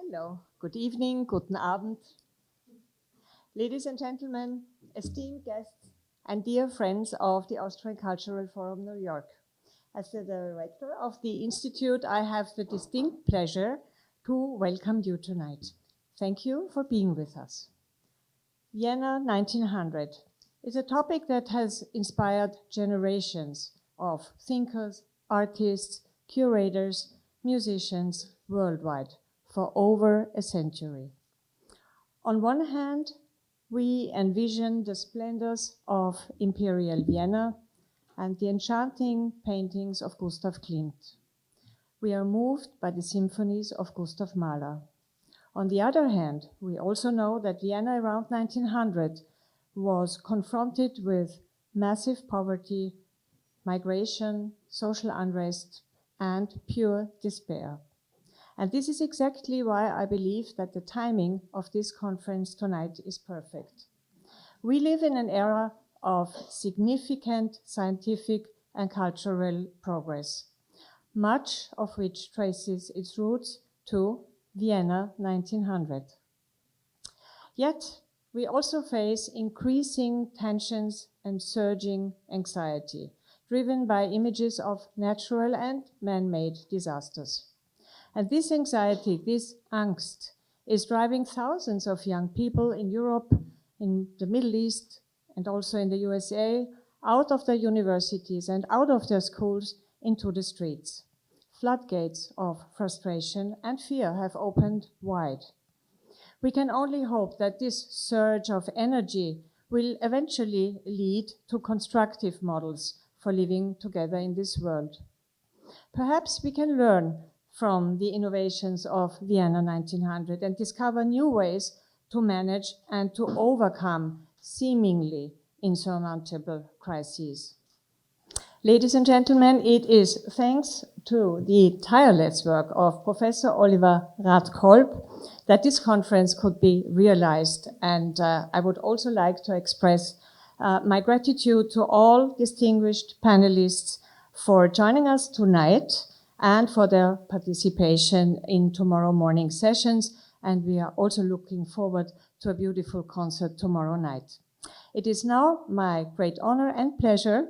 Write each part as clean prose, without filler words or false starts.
Hello, good evening, guten Abend. Ladies and gentlemen, esteemed guests, and dear friends of the Austrian Cultural Forum New York. As the director of the Institute, I have the distinct pleasure to welcome you tonight. Thank you for being with us. Vienna 1900 is a topic that has inspired generations of thinkers, artists, curators, musicians worldwide for over a century. On one hand, we envision the splendors of Imperial Vienna and the enchanting paintings of Gustav Klimt. We are moved by the symphonies of Gustav Mahler. On the other hand, we also know that Vienna around 1900 was confronted with massive poverty, migration, social unrest, and pure despair. And this is exactly why I believe that the timing of this conference tonight is perfect. We live in an era of significant scientific and cultural progress, much of which traces its roots to Vienna 1900. Yet, we also face increasing tensions and surging anxiety, driven by images of natural and man-made disasters. And this anxiety, this angst, is driving thousands of young people in Europe, in the Middle East, and also in the USA, out of their universities and out of their schools into the streets. Floodgates of frustration and fear have opened wide. We can only hope that this surge of energy will eventually lead to constructive models for living together in this world. Perhaps we can learn from the innovations of Vienna 1900 and discover new ways to manage and to overcome seemingly insurmountable crises. Ladies and gentlemen, it is thanks to the tireless work of Professor Oliver Radkolb that this conference could be realized. And I would also like to express my gratitude to all distinguished panelists for joining us tonight and for their participation in tomorrow morning sessions. And we are also looking forward to a beautiful concert tomorrow night. It is now my great honor and pleasure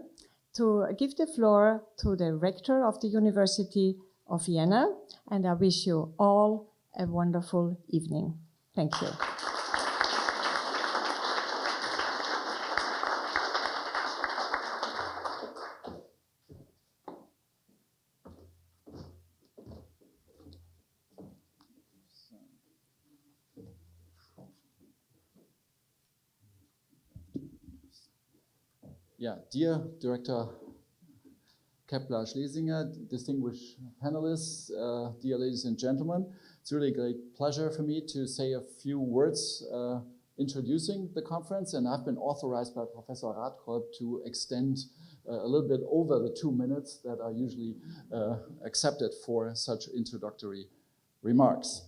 to give the floor to the Rector of the University of Vienna, and I wish you all a wonderful evening. Thank you. Yeah, dear Director Keppler-Schlesinger, distinguished panelists, dear ladies and gentlemen, it's really a great pleasure for me to say a few words introducing the conference, and I've been authorized by Professor Radkolb to extend a little bit over the 2 minutes that are usually accepted for such introductory remarks.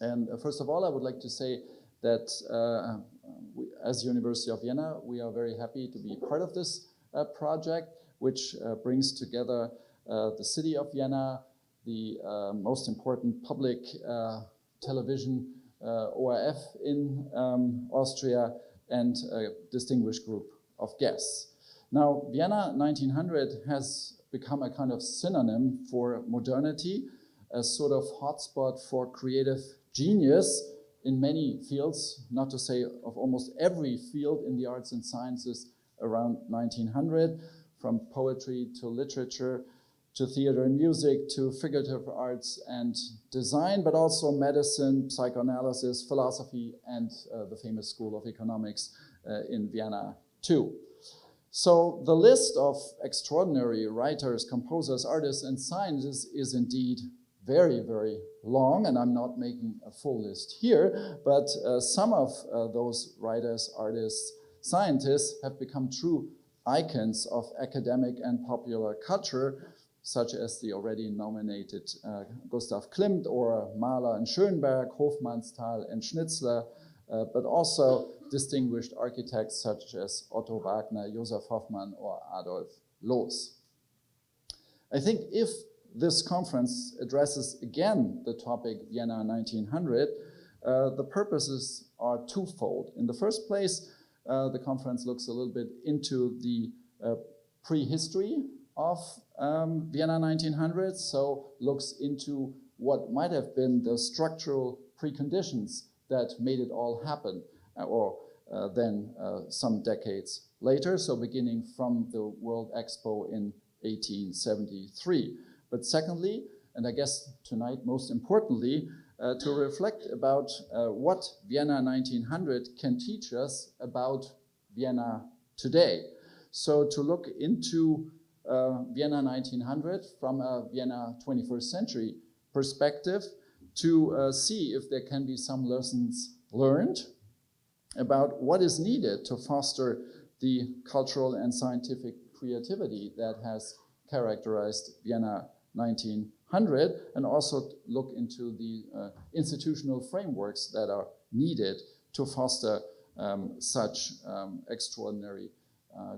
And first of all, I would like to say that as University of Vienna, we are very happy to be part of this project, which brings together the city of Vienna, the most important public television ORF in Austria, and a distinguished group of guests. Now, Vienna 1900 has become a kind of synonym for modernity, a sort of hotspot for creative genius in many fields, not to say of almost every field in the arts and sciences around 1900, from poetry to literature, to theater and music, to figurative arts and design, but also medicine, psychoanalysis, philosophy, and the famous School of Economics in Vienna too. So the list of extraordinary writers, composers, artists, and scientists is indeed very, very long, and I'm not making a full list here, but some of those writers, artists, scientists have become true icons of academic and popular culture, such as the already nominated Gustav Klimt or Mahler and Schönberg, Hofmannsthal and Schnitzler, but also distinguished architects such as Otto Wagner, Joseph Hoffmann, or Adolf Loos. I think if this conference addresses again the topic Vienna 1900, the purposes are twofold. In the first place, the conference looks a little bit into the prehistory of Vienna 1900, so looks into what might have been the structural preconditions that made it all happen, or then some decades later, so beginning from the World Expo in 1873. But secondly, and I guess tonight most importantly, to reflect about what Vienna 1900 can teach us about Vienna today. So to look into Vienna 1900 from a Vienna 21st century perspective, to see if there can be some lessons learned about what is needed to foster the cultural and scientific creativity that has characterized Vienna 1900, and also look into the institutional frameworks that are needed to foster such extraordinary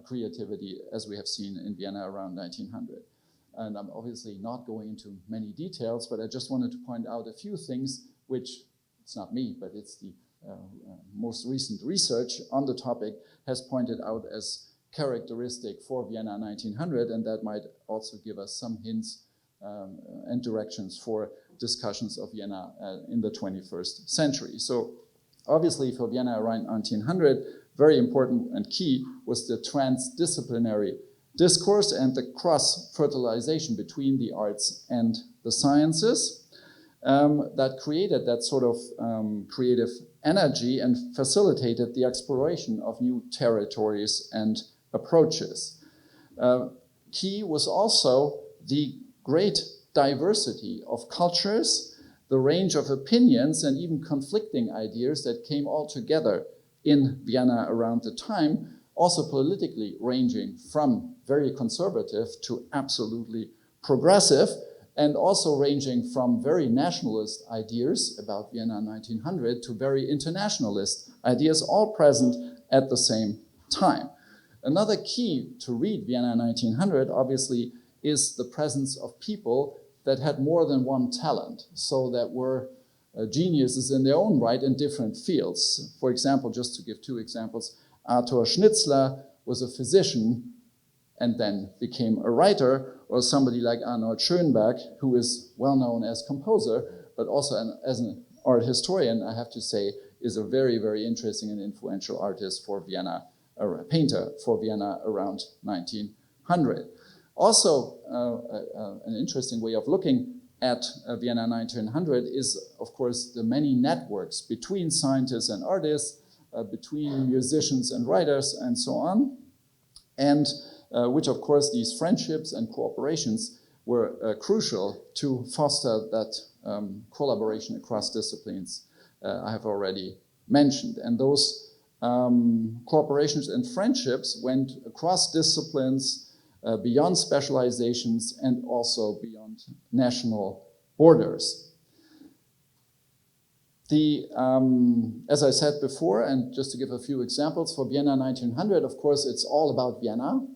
creativity as we have seen in Vienna around 1900. And I'm obviously not going into many details, but I just wanted to point out a few things which, it's not me, but it's the most recent research on the topic has pointed out as characteristic for Vienna 1900, and that might also give us some hints and directions for discussions of Vienna in the 21st century. So obviously for Vienna around 1900, very important and key was the transdisciplinary discourse and the cross-fertilization between the arts and the sciences that created that sort of creative energy and facilitated the exploration of new territories and approaches. Key was also the great diversity of cultures, the range of opinions and even conflicting ideas that came all together in Vienna around the time, also politically ranging from very conservative to absolutely progressive, and also ranging from very nationalist ideas about Vienna 1900 to very internationalist ideas, all present at the same time. Another key to read Vienna 1900, obviously, is the presence of people that had more than one talent, so that were geniuses in their own right in different fields. For example, just to give two examples, Arthur Schnitzler was a physician and then became a writer, or somebody like Arnold Schönberg, who is well known as composer, but also as an art historian, I have to say, is a very, very interesting and influential artist for Vienna, or painter for Vienna around 1900. Also, an interesting way of looking at Vienna 1900 is, of course, the many networks between scientists and artists, between musicians and writers, and so on, and which, of course, these friendships and cooperations were crucial to foster that collaboration across disciplines I have already mentioned. And those cooperations and friendships went across disciplines, beyond specializations, and also beyond national borders. As I said before, and just to give a few examples, for Vienna 1900, of course, it's all about Vienna,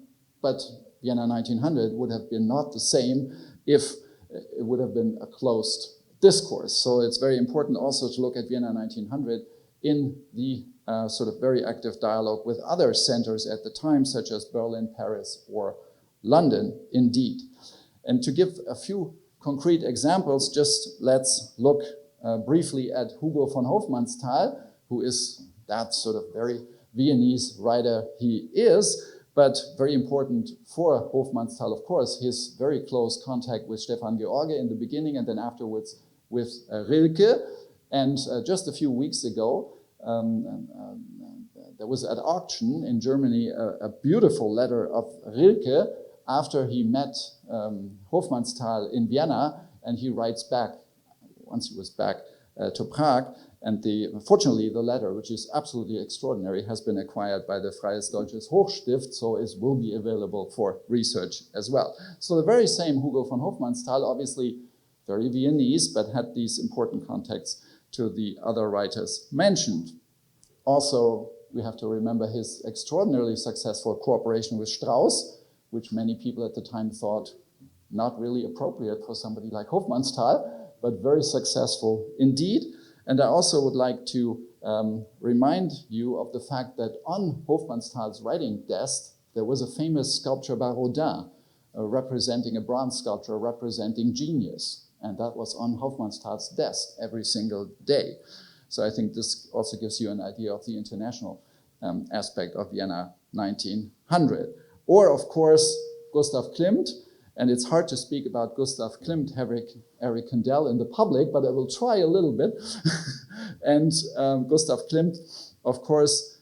but Vienna 1900 would have been not the same if it would have been a closed discourse. So it's very important also to look at Vienna 1900 in the sort of very active dialogue with other centers at the time, such as Berlin, Paris, or London, indeed. And to give a few concrete examples, just let's look briefly at Hugo von Hofmannsthal, who is that sort of very Viennese writer he is, but very important for Hofmannsthal, of course, his very close contact with Stefan George in the beginning and then afterwards with Rilke. And just a few weeks ago, there was at auction in Germany a beautiful letter of Rilke after he met Hofmannsthal in Vienna, and he writes back, once he was back to Prague, and fortunately the letter, which is absolutely extraordinary, has been acquired by the Freies Deutsches Hochstift, so it will be available for research as well. So the very same Hugo von Hofmannsthal, obviously very Viennese, but had these important contacts to the other writers mentioned. Also, we have to remember his extraordinarily successful cooperation with Strauss, which many people at the time thought not really appropriate for somebody like Hofmannsthal, but very successful indeed. And I also would like to remind you of the fact that on Hofmannsthal's writing desk, there was a famous sculpture by Rodin, representing a bronze sculpture representing genius. And that was on Hofmannsthal's desk every single day. So I think this also gives you an idea of the international aspect of Vienna 1900. Or, of course, Gustav Klimt. And it's hard to speak about Gustav Klimt, Erich Kandel in the public, but I will try a little bit. And Gustav Klimt, of course,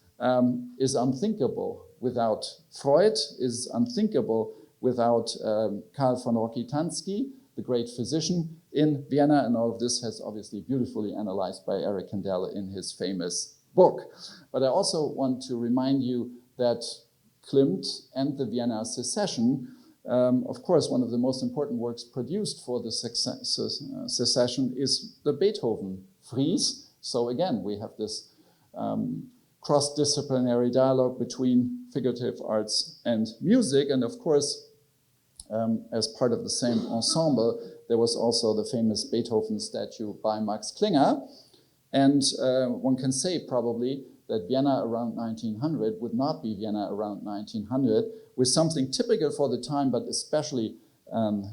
is unthinkable without Freud, is unthinkable without Karl von Rokitansky, the great physician in Vienna, and all of this has obviously beautifully analyzed by Erich Kandel in his famous book. But I also want to remind you that Klimt and the Vienna secession, of course, one of the most important works produced for the secession is the Beethoven Frieze. So again, we have this cross-disciplinary dialogue between figurative arts and music. And of course, as part of the same ensemble, there was also the famous Beethoven statue by Max Klinger. And one can say probably that Vienna around 1900 would not be Vienna around 1900 with something typical for the time, but especially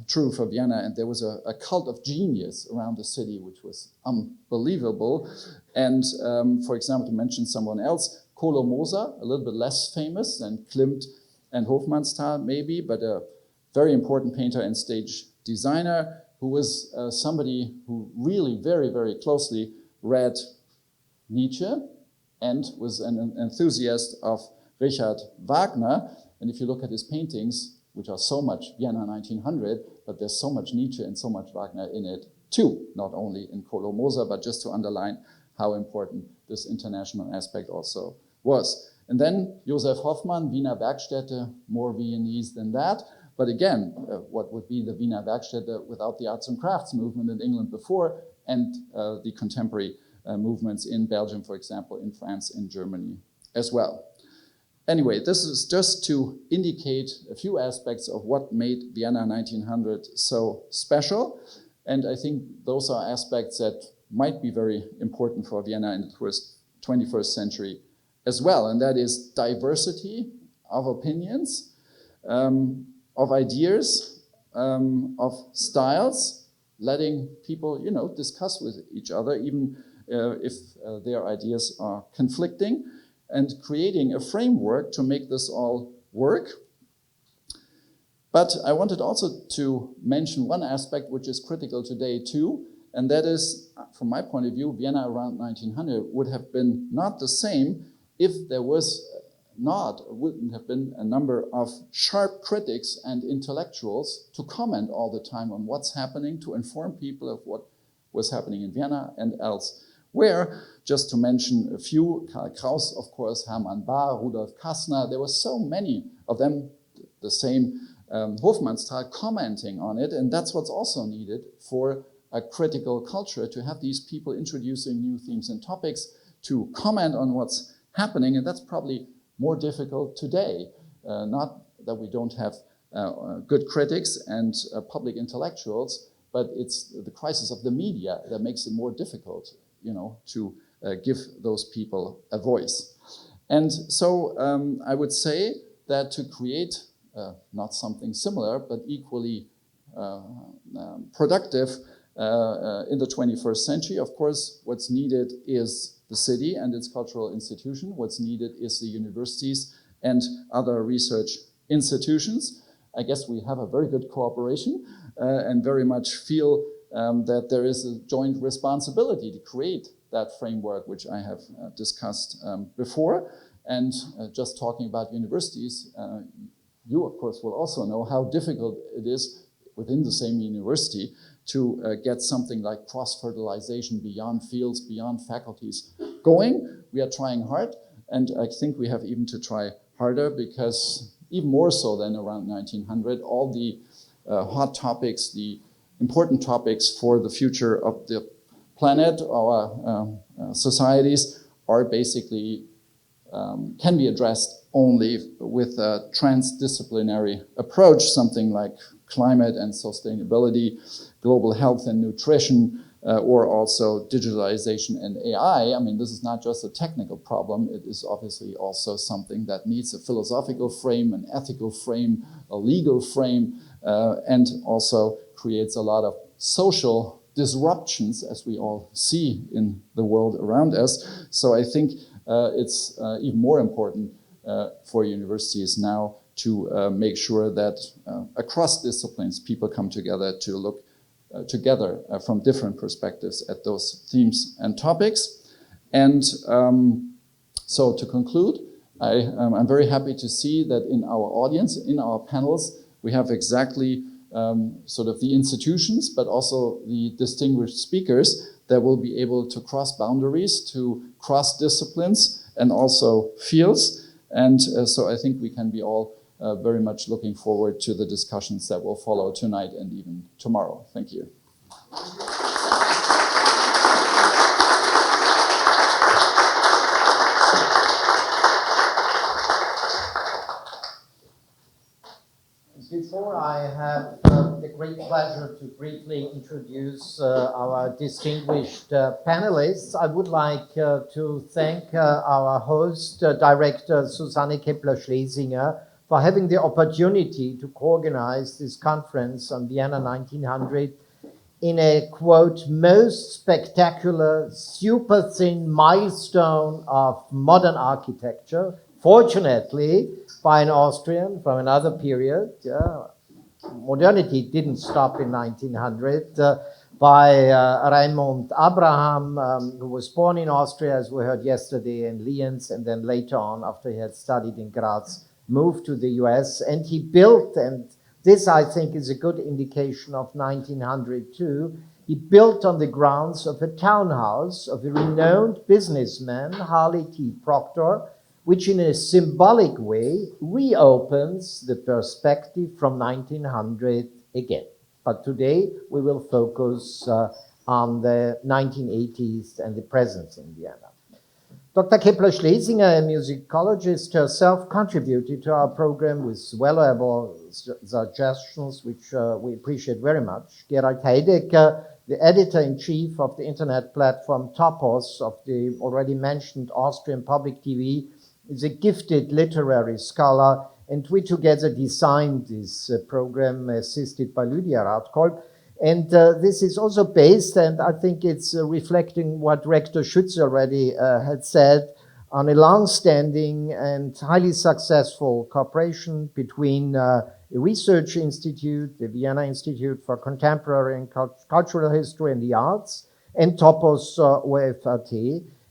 true for Vienna. And there was a cult of genius around the city, which was unbelievable. And for example, to mention someone else, Kolo Moser, a little bit less famous than Klimt and Hofmannsthal maybe, but a very important painter and stage designer who was somebody who really very, very closely read Nietzsche and was an enthusiast of Richard Wagner. And if you look at his paintings, which are so much Vienna 1900, but there's so much Nietzsche and so much Wagner in it too, not only in Kolo Moser, but just to underline how important this international aspect also was. And then Josef Hoffmann, Wiener Werkstätte, more Viennese than that. But again, what would be the Wiener Werkstätte without the arts and crafts movement in England before and the contemporary movements in Belgium, for example, in France, in Germany as well. Anyway, this is just to indicate a few aspects of what made Vienna 1900 so special. And I think those are aspects that might be very important for Vienna in the 21st century as well. And that is diversity of opinions, of ideas, of styles, letting people, discuss with each other, even if their ideas are conflicting, and creating a framework to make this all work. But I wanted also to mention one aspect which is critical today too, and that is, from my point of view, Vienna around 1900 would have been not the same if there wouldn't have been a number of sharp critics and intellectuals to comment all the time on what's happening, to inform people of what was happening in Vienna and elsewhere. Just to mention a few, Karl Kraus, of course, Hermann Bahr, Rudolf Kassner, there were so many of them, the same Hofmannsthal commenting on it, and that's what's also needed for a critical culture, to have these people introducing new themes and topics, to comment on what's happening, and that's probably more difficult today. Not that we don't have good critics and public intellectuals, but it's the crisis of the media that makes it more difficult, to give those people a voice. And so I would say that to create not something similar, but equally productive in the 21st century, of course, what's needed is the city and its cultural institution. What's needed is the universities and other research institutions. I guess we have a very good cooperation and very much feel that there is a joint responsibility to create that framework, which I have discussed before. And just talking about universities, you, of course, will also know how difficult it is within the same university to get something like cross-fertilization beyond fields, beyond faculties going. We are trying hard, and I think we have even to try harder, because even more so than around 1900, all the hot topics, the important topics for the future of the planet, our societies, are basically, can be addressed only with a transdisciplinary approach, something like climate and sustainability, global health and nutrition, or also digitalization and AI. I mean, this is not just a technical problem. It is obviously also something that needs a philosophical frame, an ethical frame, a legal frame, and also creates a lot of social disruptions, as we all see in the world around us. So I think it's even more important for universities now to make sure that across disciplines, people come together to look together from different perspectives at those themes and topics. And so to conclude, I'm very happy to see that in our audience, in our panels, we have exactly sort of the institutions, but also the distinguished speakers that will be able to cross boundaries, to cross disciplines and also fields. And so I think we can be all very much looking forward to the discussions that will follow tonight and even tomorrow. Thank you. Before I have the great pleasure to briefly introduce our distinguished panelists, I would like to thank our host, Director Susanne Keppler-Schlesinger, for having the opportunity to co-organize this conference on Vienna 1900 in a, quote, most spectacular, super thin milestone of modern architecture, fortunately, by an Austrian from another period. Modernity didn't stop in 1900. By Raimund Abraham, who was born in Austria, as we heard yesterday, in Lienz, and then later on, after he had studied in Graz, moved to the US. And he built, and this, I think, is a good indication of 1900 too, he built on the grounds of a townhouse of a renowned businessman, Harley T. Proctor, which in a symbolic way reopens the perspective from 1900 again. But today we will focus on the 1980s and the present in Vienna. Dr. Keppler-Schlesinger, a musicologist herself, contributed to our program with valuable suggestions, which we appreciate very much. Gerald Heidegger, the editor-in-chief of the internet platform Topos of the already mentioned Austrian public TV, is a gifted literary scholar, and we together designed this program, assisted by Lydia Radkolb. And this is also based, and I think it's reflecting what Rector Schütze already had said, on a long-standing and highly successful cooperation between a research institute, the Vienna Institute for Contemporary and Cultural History and the Arts, and topos.ORF.at.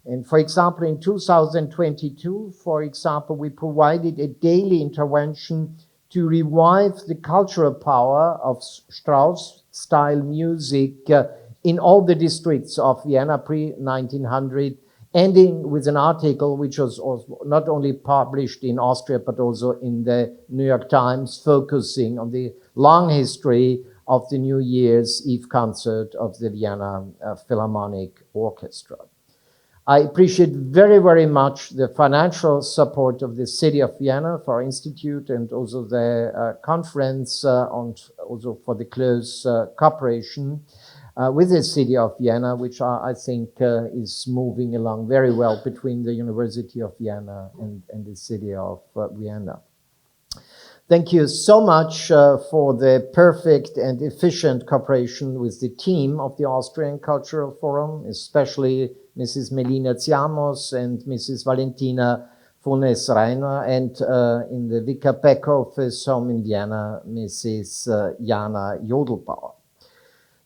And for example, in 2022, we provided a daily intervention to revive the cultural power of Strauss-style music in all the districts of Vienna pre-1900, ending with an article which was also not only published in Austria, but also in the New York Times, focusing on the long history of the New Year's Eve concert of the Vienna Philharmonic Orchestra. I appreciate very, very much the financial support of the city of Vienna for our institute, and also the conference, and also for the close cooperation with the city of Vienna, which I think is moving along very well between the University of Vienna and the city of Vienna. Thank you so much for the perfect and efficient cooperation with the team of the Austrian Cultural Forum, especially Mrs. Melina Ziamos and Mrs. Valentina Funes-Reiner, and in the VICCA back office home in Vienna, Mrs. Jana Jodelbauer.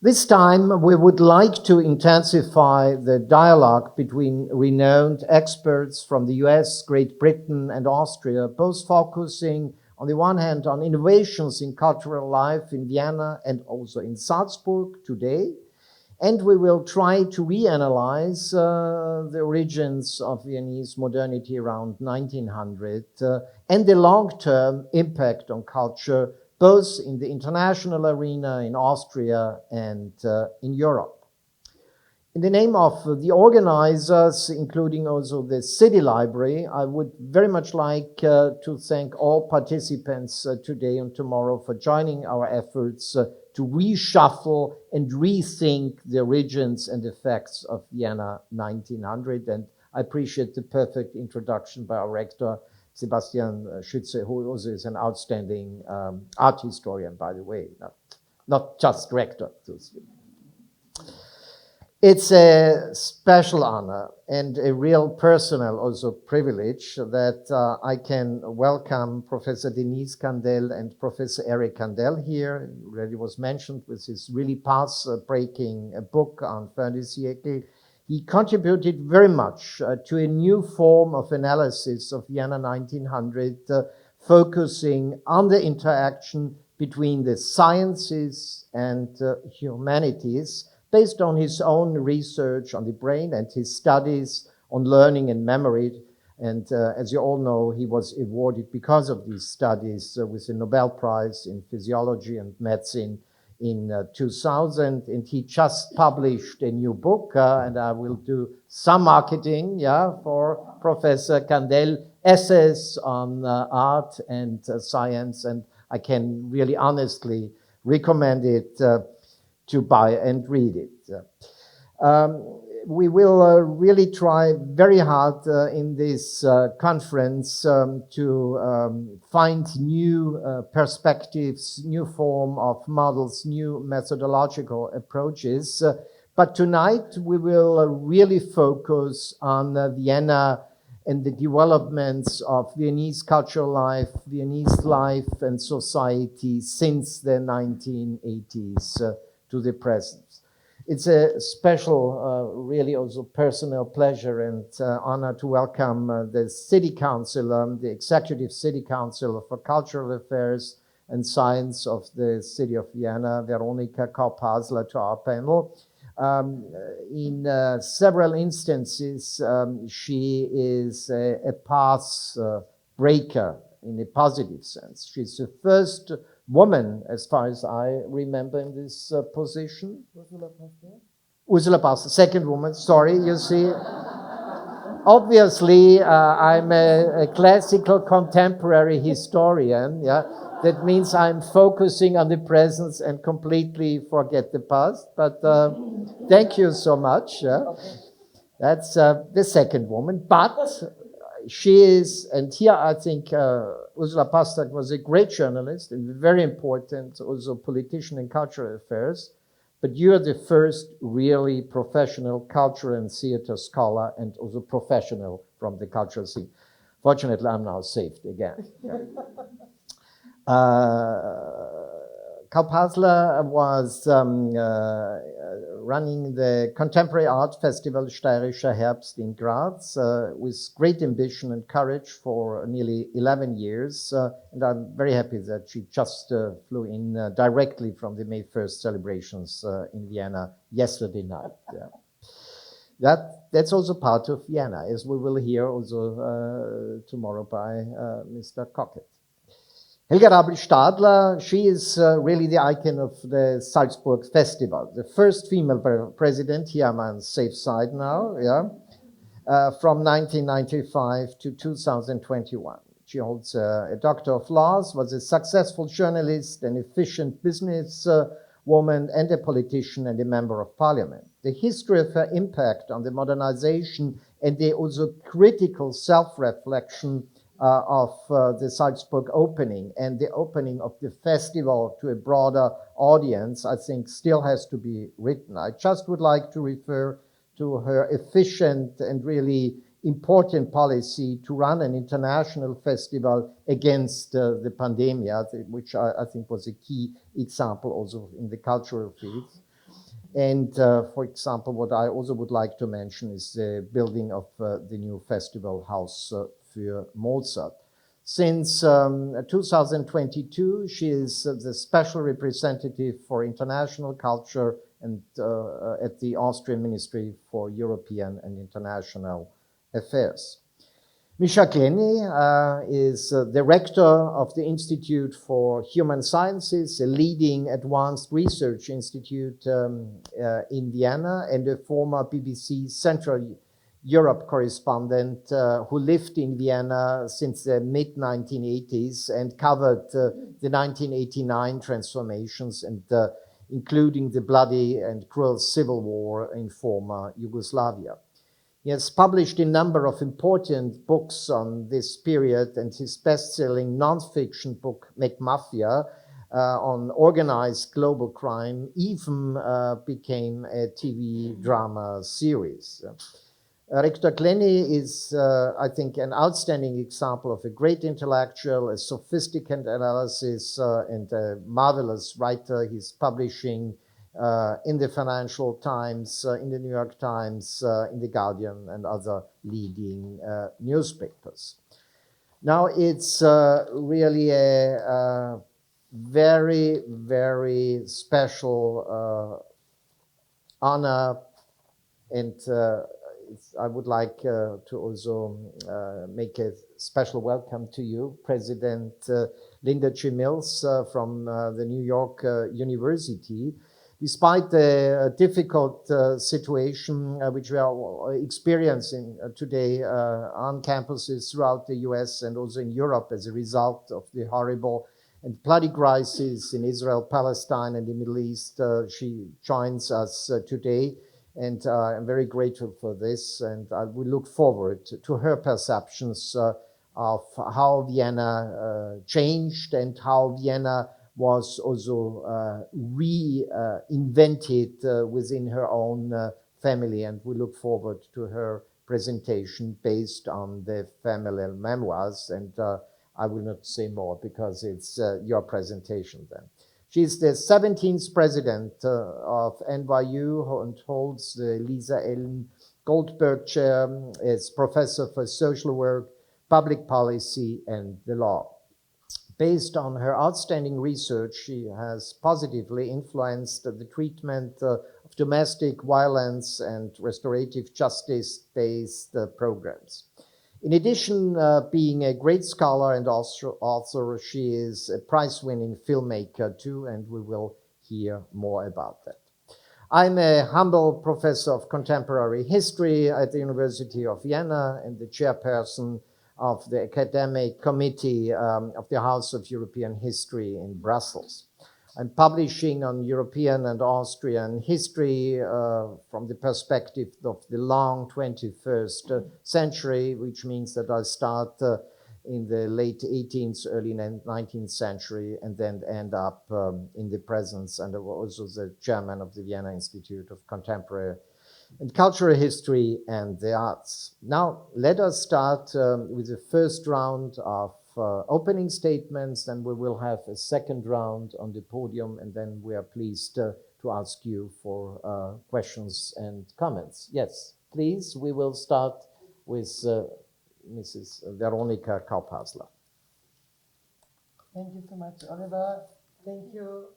This time, we would like to intensify the dialogue between renowned experts from the US, Great Britain, and Austria, both focusing on the one hand on innovations in cultural life in Vienna and also in Salzburg today. And we will try to reanalyze the origins of Viennese modernity around 1900 and the long-term impact on culture, both in the international arena, in Austria, and in Europe. In the name of the organizers, including also the City Library, I would very much like to thank all participants today and tomorrow for joining our efforts to reshuffle and rethink the origins and effects of Vienna 1900. And I appreciate the perfect introduction by our rector, Sebastian Schütze, who also is an outstanding art historian, by the way, not just rector, to speak. It's a special honor and a real personal also privilege that I can welcome Professor Denise Kandel and Professor Eric Kandel here. Already was mentioned with his really path-breaking book on fin de siècle. He contributed very much to a new form of analysis of Vienna 1900, focusing on the interaction between the sciences and humanities, based on his own research on the brain and his studies on learning and memory. And as you all know, he was awarded because of these studies with the Nobel Prize in Physiology and Medicine in 2000. And he just published a new book, and I will do some marketing, for Professor Kandel, essays on art and science, and I can really honestly recommend it to buy and read it. We will really try very hard in this conference to find new perspectives, new form of models, new methodological approaches. But tonight we will really focus on Vienna and the developments of Viennese cultural life, Viennese life and society since the 1980s to the present. It's a special, really also personal pleasure and honor to welcome the City Council, the Executive City Council for Cultural Affairs and Science of the City of Vienna, Veronika Kaup-Hasler, to our panel. In several instances, she is a path breaker in a positive sense. She's the first woman, as far as I remember, in this position. Ursula Pastor, second woman, sorry, you see. Obviously, I'm a classical contemporary historian, That means I'm focusing on the present and completely forget the past, but thank you so much. That's the second woman, but she is, and here I think Ursula Pastak was a great journalist and very important also politician in cultural affairs, but you're the first really professional culture and theater scholar and also professional from the cultural scene. Fortunately, I'm now saved again. Kaup-Hasler was running the Contemporary Art Festival Steirischer Herbst in Graz with great ambition and courage for nearly 11 years. And I'm very happy that she just flew in directly from the May 1st celebrations in Vienna yesterday night. That's also part of Vienna, as we will hear also tomorrow by Mr. Cockett. Helga Rabel-Stadler, she is really the icon of the Salzburg Festival, the first female president, here I'm on the safe side now, from 1995 to 2021. She holds a Doctor of Laws, was a successful journalist, an efficient business woman, and a politician and a member of parliament. The history of her impact on the modernization and the also critical self-reflection of the Salzburg opening and the opening of the festival to a broader audience, I think still has to be written. I just would like to refer to her efficient and really important policy to run an international festival against the pandemic, which I think was a key example also in the cultural field. And for example, what I also would like to mention is the building of the new festival house für Mozart. Since 2022, she is the special representative for international culture and at the Austrian Ministry for European and International Affairs. Misha Kleny is the rector of the Institute for Human Sciences, a leading advanced research institute in Vienna, and a former BBC Central Europe correspondent who lived in Vienna since the mid-1980s and covered the 1989 transformations, and including the bloody and cruel civil war in former Yugoslavia. He has published a number of important books on this period, and his best-selling non-fiction book, McMafia, on organized global crime, even became a TV drama series. Rector Kleny is, I think, an outstanding example of a great intellectual, a sophisticated analysis, and a marvelous writer. He's publishing in the Financial Times, in the New York Times, in the Guardian, and other leading newspapers. Now, it's really a very, very special honor, and I would like to also make a special welcome to you, President Linda G. Mills from the New York University. Despite the difficult situation which we are experiencing today on campuses throughout the US and also in Europe as a result of the horrible and bloody crisis in Israel, Palestine, and the Middle East, she joins us today. And I'm very grateful for this, and I will look forward to her perceptions of how Vienna changed and how Vienna was also reinvented within her own family. And we look forward to her presentation based on the family memoirs. And I will not say more because it's your presentation then. She's the 17th president of NYU and holds the Lisa Ellen Goldberg Chair as professor for social work, public policy, and the law. Based on her outstanding research, she has positively influenced the treatment of domestic violence and restorative justice-based programs. In addition, being a great scholar and author, she is a prize-winning filmmaker too, and we will hear more about that. I'm a humble professor of contemporary history at the University of Vienna and the chairperson of the academic committee of the House of European History in Brussels. I'm publishing on European and Austrian history from the perspective of the long 21st century, which means that I start in the late 18th, early 19th century, and then end up in the present, and I'm also the chairman of the Vienna Institute of Contemporary and Cultural History and the Arts. Now, let us start with the first round of opening statements, then we will have a second round on the podium, and then we are pleased to ask you for questions and comments. Yes, please, we will start with Mrs. Veronika Kauphasler. Thank you so much, Oliver. Thank you,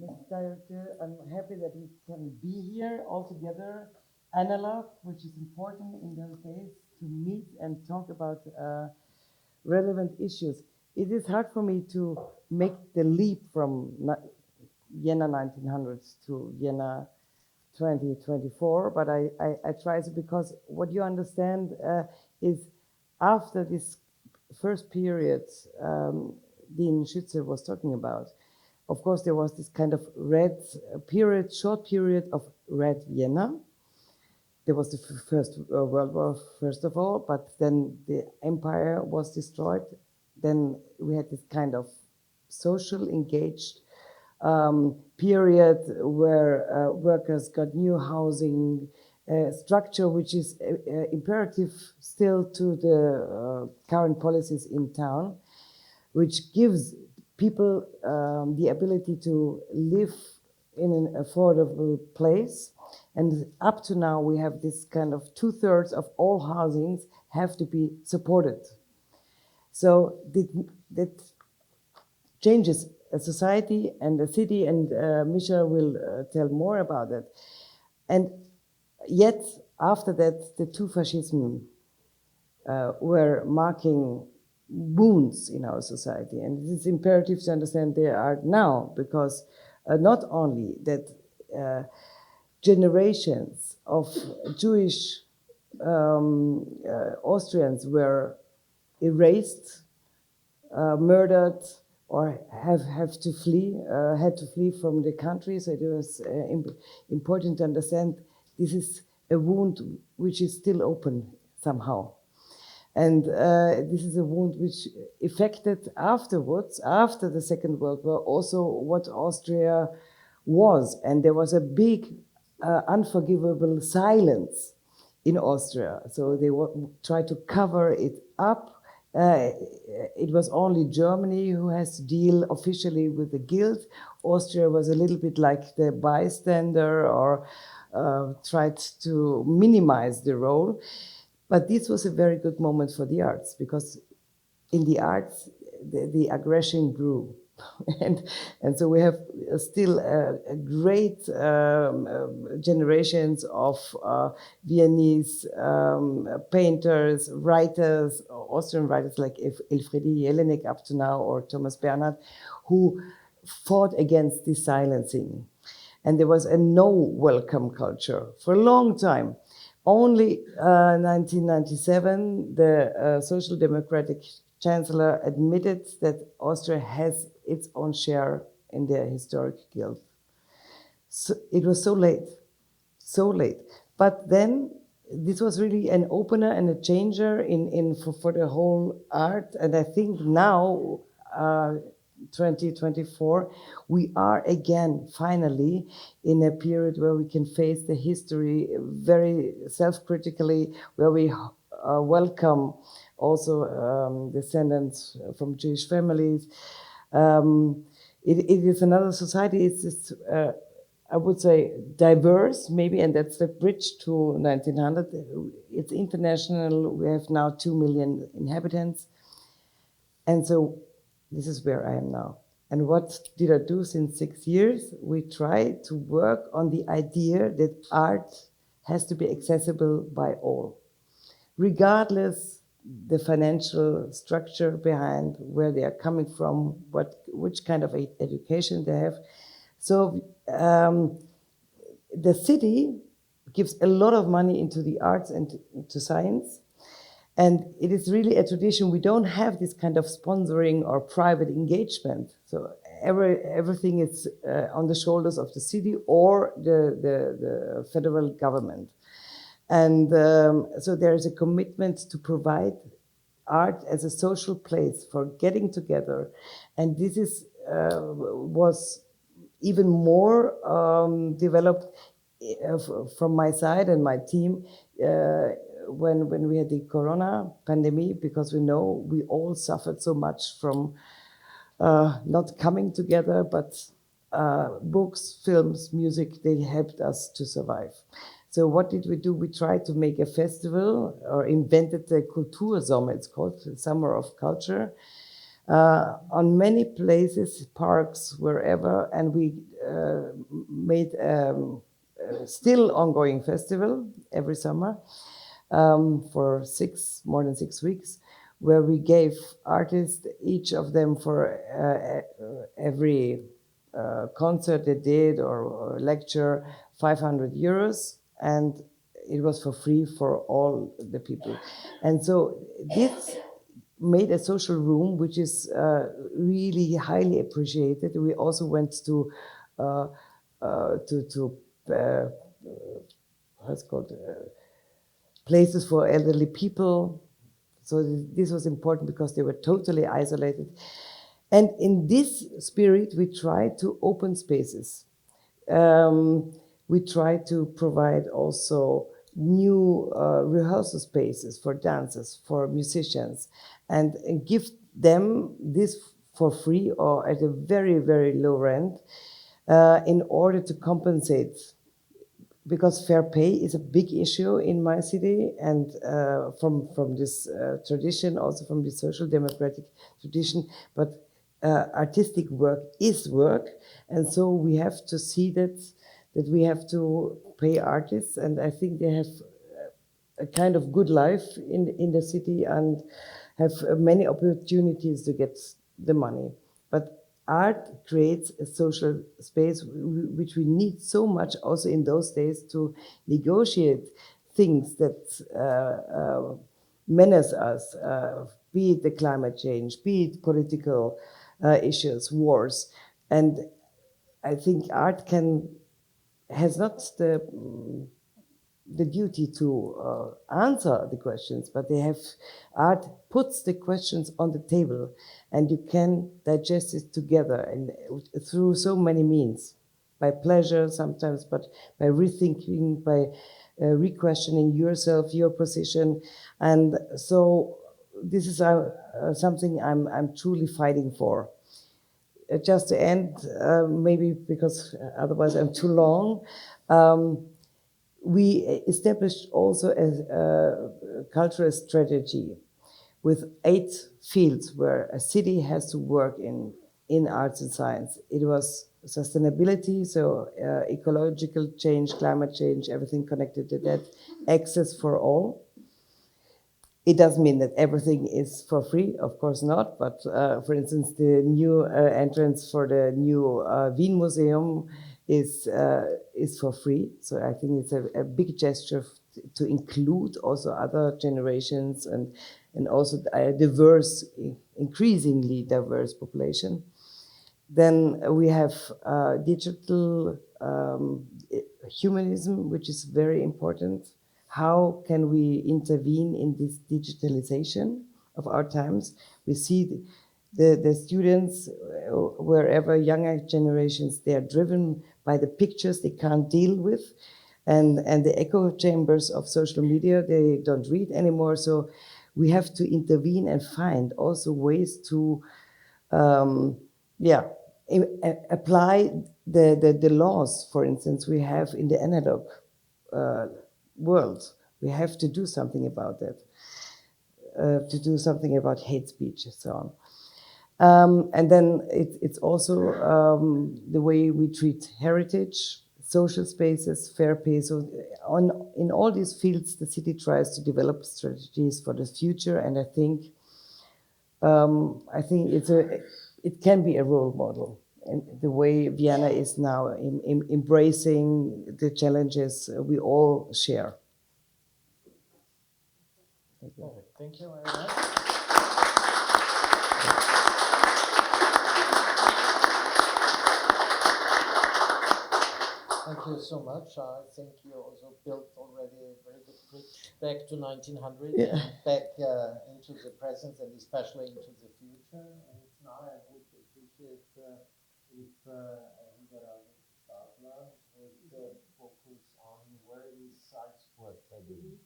Mr. Director. I'm happy that we can be here all together, analog, which is important in those days, to meet and talk about relevant issues. It is hard for me to make the leap from Vienna 1900s to Vienna 2024, but I try to, because what you understand is after this first period Dean Schütze was talking about, of course there was this kind of red period, short period of red Vienna. There was the First World War, first of all, but then the empire was destroyed. Then we had this kind of social engaged period where workers got new housing structure, which is imperative still to the current policies in town, which gives people the ability to live in an affordable place. And up to now, we have this kind of 2/3 of all housings have to be supported. So that changes a society and a city, and Misha will tell more about that. And yet, after that, the two fascism were marking wounds in our society. And it is imperative to understand their art now, because not only that generations of Jewish Austrians were erased, murdered, or had to flee from the country. So it was important to understand this is a wound which is still open somehow. And this is a wound which affected afterwards, after the Second World War, also what Austria was. And there was a big, unforgivable silence in Austria. So they tried to cover it up. It was only Germany who has to deal officially with the guilt. Austria was a little bit like the bystander, or tried to minimize the role. But this was a very good moment for the arts, because in the arts, the aggression grew. and so we have still a great generations of Viennese painters, writers, Austrian writers like Elfriede Jelinek up to now, or Thomas Bernhard, who fought against this silencing. And there was a no welcome culture for a long time. Only 1997, the Social Democratic Chancellor admitted that Austria has its own share in the historic guilt. So it was so late. But then this was really an opener and a changer for the whole art. And I think now, 2024, we are again finally in a period where we can face the history very self-critically, where we welcome also descendants from Jewish families. It is another society. It's I would say diverse, maybe, and that's the bridge to 1900. It's international. We have now 2 million inhabitants, and so this is where I am now. And what did I do since 6 years? We try to work on the idea that art has to be accessible by all, regardless the financial structure behind, where they are coming from, which kind of education they have. So the city gives a lot of money into the arts and to science. And it is really a tradition. We don't have this kind of sponsoring or private engagement. So everything is on the shoulders of the city or the federal government. And so there is a commitment to provide art as a social place for getting together. And this was even more developed from my side and my team when we had the Corona pandemic, because we know we all suffered so much from not coming together, but books, films, music, they helped us to survive. So what did we do? We tried to make a festival, or invented the Kultursommer, it's called, the Summer of Culture, on many places, parks, wherever, and we made still ongoing festival every summer for more than 6 weeks, where we gave artists, each of them for every concert they did or lecture, 500 euros, and it was for free for all the people. And so this made a social room, which is really highly appreciated. We also went to what's called places for elderly people. So this was important because they were totally isolated. And in this spirit, we tried to open spaces. We try to provide also new rehearsal spaces for dancers, for musicians, and give them this for free or at a very, very low rent in order to compensate. Because fair pay is a big issue in my city, and from this tradition, also from the social democratic tradition, but artistic work is work, and so we have to see that we have to pay artists, and I think they have a kind of good life in the city and have many opportunities to get the money. But art creates a social space which we need so much also in those days to negotiate things that menace us, be it the climate change, be it political issues, wars. And I think art has not the duty to answer the questions, but art puts the questions on the table, and you can digest it together and through so many means, by pleasure sometimes, but by rethinking, by re-questioning yourself, your position. And so this is something I'm truly fighting for. Just to end, maybe because otherwise I'm too long, we established also a cultural strategy with 8 fields where a city has to work in arts and science. It was sustainability, so ecological change, climate change, everything connected to that, access for all. It doesn't mean that everything is for free, of course not, but for instance, the new entrance for the new Wien Museum is for free. So I think it's a big gesture to include also other generations and also a diverse, increasingly diverse population. Then we have digital humanism, which is very important. How can we intervene in this digitalization of our times? We see the students, wherever younger generations, they are driven by the pictures they can't deal with, and the echo chambers of social media, they don't read anymore. So we have to intervene and find also ways to apply the laws, for instance, we have in the analog world. We have to do something about that, to do something about hate speech and so on. And then it's also the way we treat heritage, social spaces, fair pay. So in all these fields, the city tries to develop strategies for the future, and I think it can be a role model. And the way Vienna is now embracing the challenges we all share. Thank you. Thank you very much. Thank you so much. I think you also built already a very good bridge back to 1900 and back into the present and especially into the future. And now I would appreciate if Stadler would focus on where is Salzburg heading.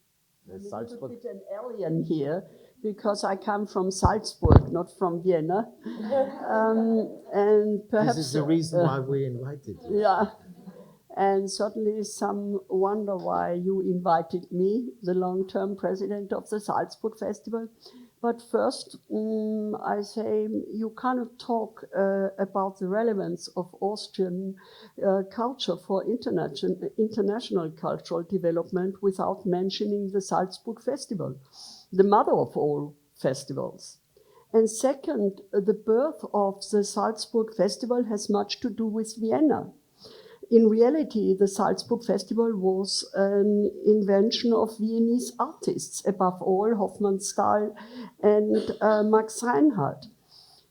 Salzburg. A bit an alien here because I come from Salzburg, not from Vienna. And perhaps this is the reason why we invited you. Yeah. And certainly some wonder why you invited me, the long-term president of the Salzburg Festival. But first, I say you cannot talk about the relevance of Austrian culture for international cultural development without mentioning the Salzburg Festival, the mother of all festivals. And second, the birth of the Salzburg Festival has much to do with Vienna. In reality, the Salzburg Festival was an invention of Viennese artists, above all Hofmannsthal and Max Reinhardt,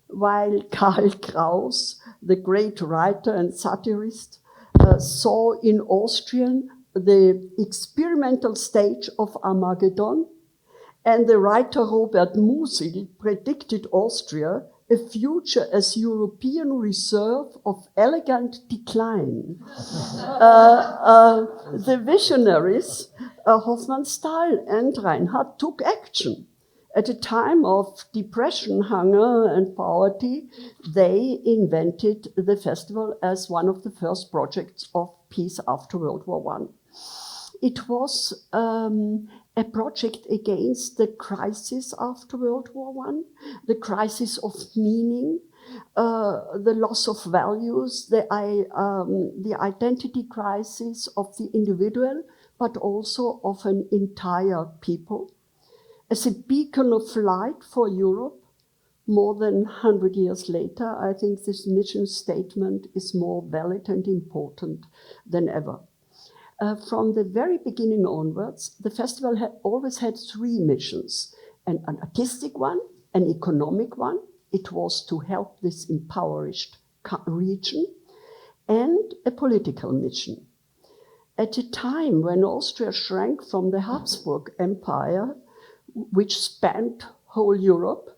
while Karl Kraus, the great writer and satirist, saw in Austrian the experimental stage of Armageddon, and the writer Robert Musil predicted Austria a future as European reserve of elegant decline. The visionaries, Hofmannsthal and Reinhardt, took action. At a time of depression, hunger, and poverty, they invented the festival as one of the first projects of peace after World War I. It was a project against the crisis after World War I, the crisis of meaning, the loss of values, the identity crisis of the individual, but also of an entire people. As a beacon of light for Europe, more than 100 years later, I think this mission statement is more valid and important than ever. From the very beginning onwards, the festival always had three missions: an artistic one, an economic one, it was to help this impoverished region, and a political mission. At a time when Austria shrank from the Habsburg Empire, which spanned whole Europe,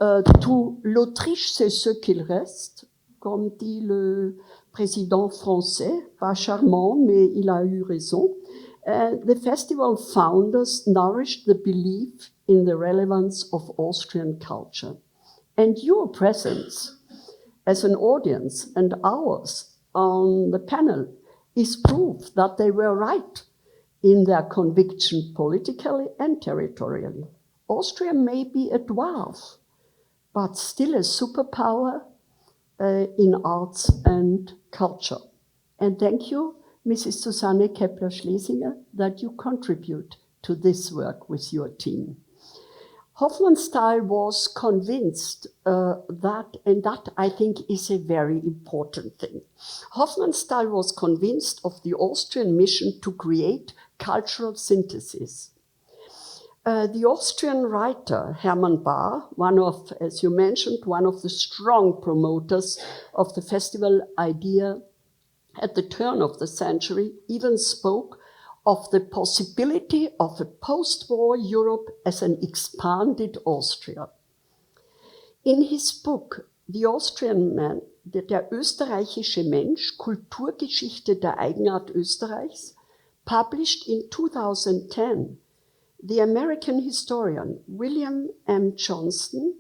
to l'Autriche c'est ce qu'il reste, comme dit le président français, pas charmant, mais il a eu raison. The festival founders nourished the belief in the relevance of Austrian culture. And your presence as an audience and ours on the panel is proof that they were right in their conviction politically and territorially. Austria may be a dwarf, but still a superpower in arts and culture. And thank you, Mrs. Susanne Keppler-Schlesinger, that you contribute to this work with your team. Hofmannsthal was convinced and that I think is a very important thing. Hofmannsthal was convinced of the Austrian mission to create cultural synthesis. The Austrian writer Hermann Bahr, as you mentioned, one of the strong promoters of the festival idea at the turn of the century, even spoke of the possibility of a post-war Europe as an expanded Austria. In his book, The Austrian Man, der österreichische Mensch, Kulturgeschichte der Eigenart Österreichs, published in 2010, the American historian William M. Johnston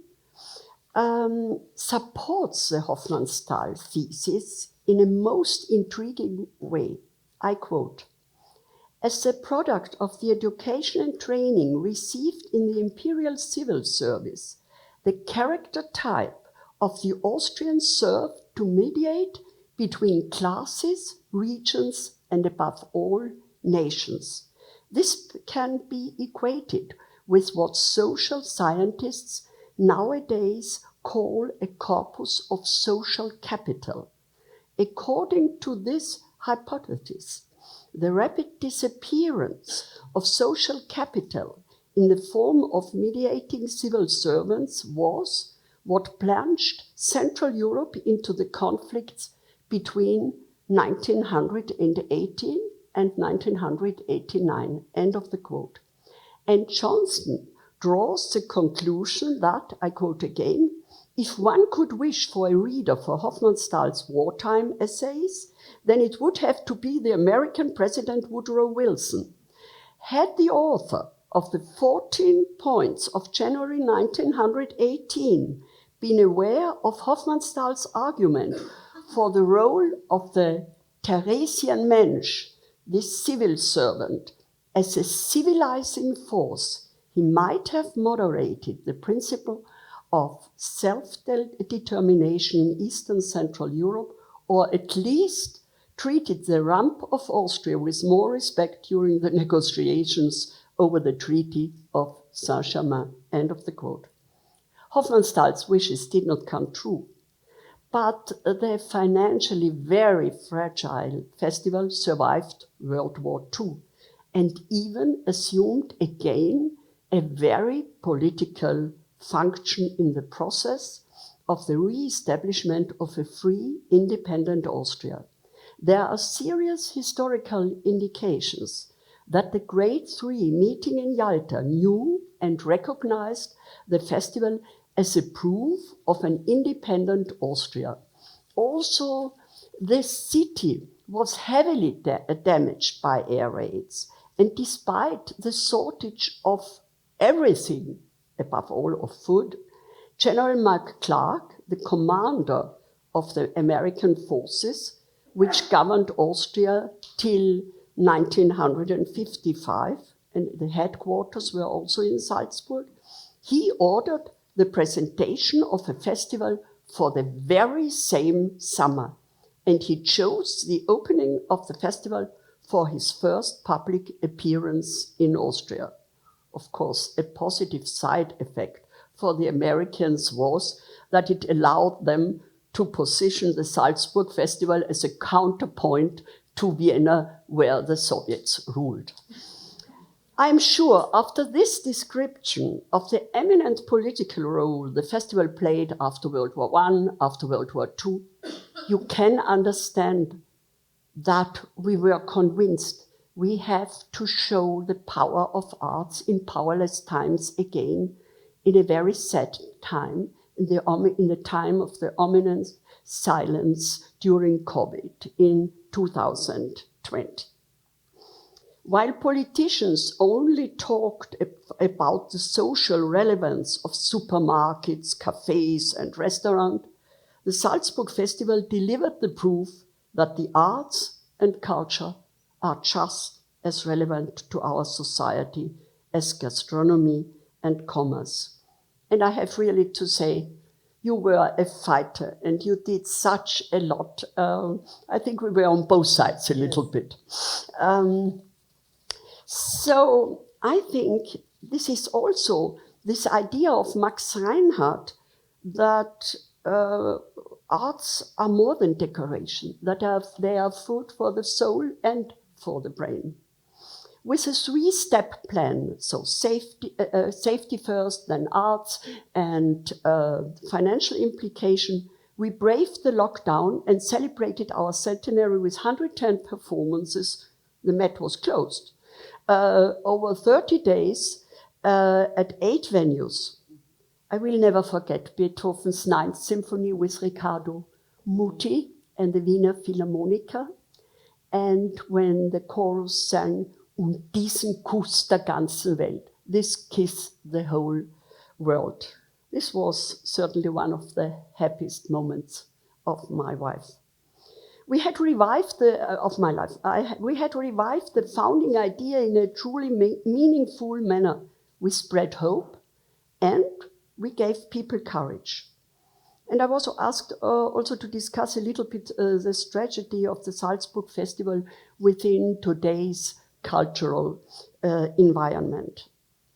supports the Hofmannsthal thesis in a most intriguing way. I quote, "As a product of the education and training received in the imperial civil service, the character type of the Austrians served to mediate between classes, regions, and above all, nations. This can be equated with what social scientists nowadays call a corpus of social capital. According to this hypothesis, the rapid disappearance of social capital in the form of mediating civil servants was what plunged Central Europe into the conflicts between 1918 and 1989, end of the quote. And Johnston draws the conclusion that, I quote again, if one could wish for a reader for Hofmannsthal's wartime essays, then it would have to be the American President Woodrow Wilson. Had the author of the 14 points of January 1918 been aware of Hofmannsthal's argument for the role of the Theresian Mensch, this civil servant, as a civilizing force, he might have moderated the principle of self-determination in Eastern Central Europe, or at least treated the rump of Austria with more respect during the negotiations over the Treaty of Saint-Germain, end of the quote. Hofmannsthal's wishes did not come true, but the financially very fragile festival survived World War II and even assumed again a very political function in the process of the re-establishment of a free, independent Austria. There are serious historical indications that the Great Three meeting in Yalta knew and recognized the festival as a proof of an independent Austria. Also, this city was heavily damaged by air raids, and despite the shortage of everything, above all of food, General McClark, the commander of the American forces, which governed Austria till 1955, and the headquarters were also in Salzburg, he ordered the presentation of a festival for the very same summer. And he chose the opening of the festival for his first public appearance in Austria. Of course, a positive side effect for the Americans was that it allowed them to position the Salzburg Festival as a counterpoint to Vienna, where the Soviets ruled. I'm sure after this description of the eminent political role the festival played after World War I, after World War II, you can understand that we were convinced we have to show the power of arts in powerless times again, in a very sad time, in the time of the ominous silence during COVID in 2020. While politicians only talked about the social relevance of supermarkets, cafes, and restaurants, the Salzburg Festival delivered the proof that the arts and culture are just as relevant to our society as gastronomy and commerce. And I have really to say, you were a fighter and you did such a lot. I think we were on both sides a little bit. So I think this is also this idea of Max Reinhardt that arts are more than decoration, that they are food for the soul and for the brain. With a three-step plan, so safety first, then arts, and financial implication, we braved the lockdown and celebrated our centenary with 110 performances. The Met was closed. Over 30 days at 8 venues. I will never forget Beethoven's Ninth Symphony with Riccardo Muti and the Wiener Philharmoniker, and when the chorus sang "Und diesen Kuss der ganzen Welt," this kiss the whole world. This was certainly one of the happiest moments of my life. We had revived we had revived the founding idea in a truly meaningful manner. We spread hope and we gave people courage. And I was asked also to discuss a little bit the strategy of the Salzburg Festival within today's cultural environment.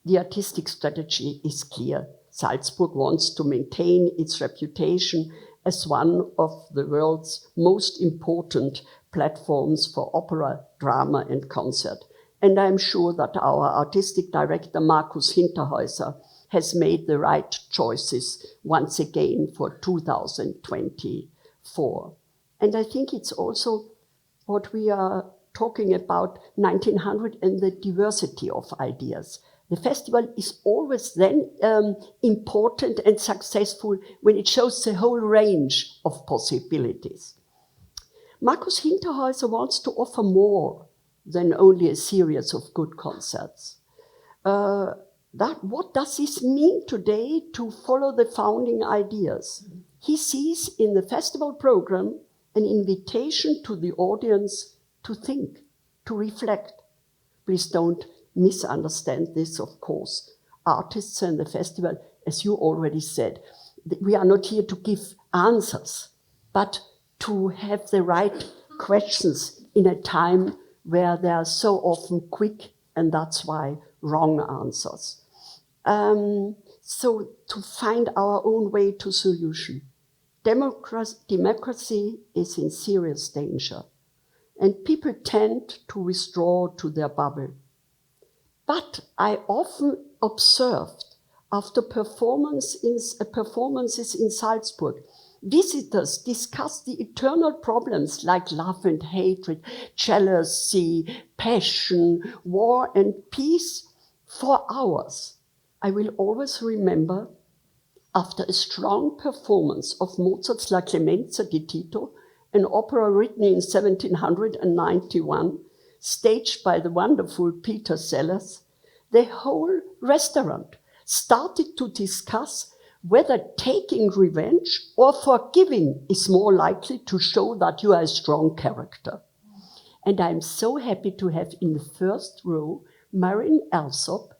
The artistic strategy is clear. Salzburg wants to maintain its reputation as one of the world's most important platforms for opera, drama, and concert. And I'm sure that our artistic director, Markus Hinterhäuser, has made the right choices once again for 2024. And I think it's also what we are talking about, 1900 and the diversity of ideas. The festival is always then important and successful when it shows the whole range of possibilities. Markus Hinterhäuser wants to offer more than only a series of good concerts. What does this mean today to follow the founding ideas? He sees in the festival program an invitation to the audience to think, to reflect. Please don't misunderstand this, of course. Artists and the festival, as you already said, we are not here to give answers, but to have the right questions in a time where they are so often quick, and that's why wrong answers. So to find our own way to solution. Democracy is in serious danger, and people tend to withdraw to their bubble. But I often observed after performances in Salzburg, visitors discuss the eternal problems like love and hatred, jealousy, passion, war and peace for hours. I will always remember, after a strong performance of Mozart's La Clemenza di Tito, an opera written in 1791, staged by the wonderful Peter Sellers, the whole restaurant started to discuss whether taking revenge or forgiving is more likely to show that you are a strong character. And I'm so happy to have in the first row Marin Alsop,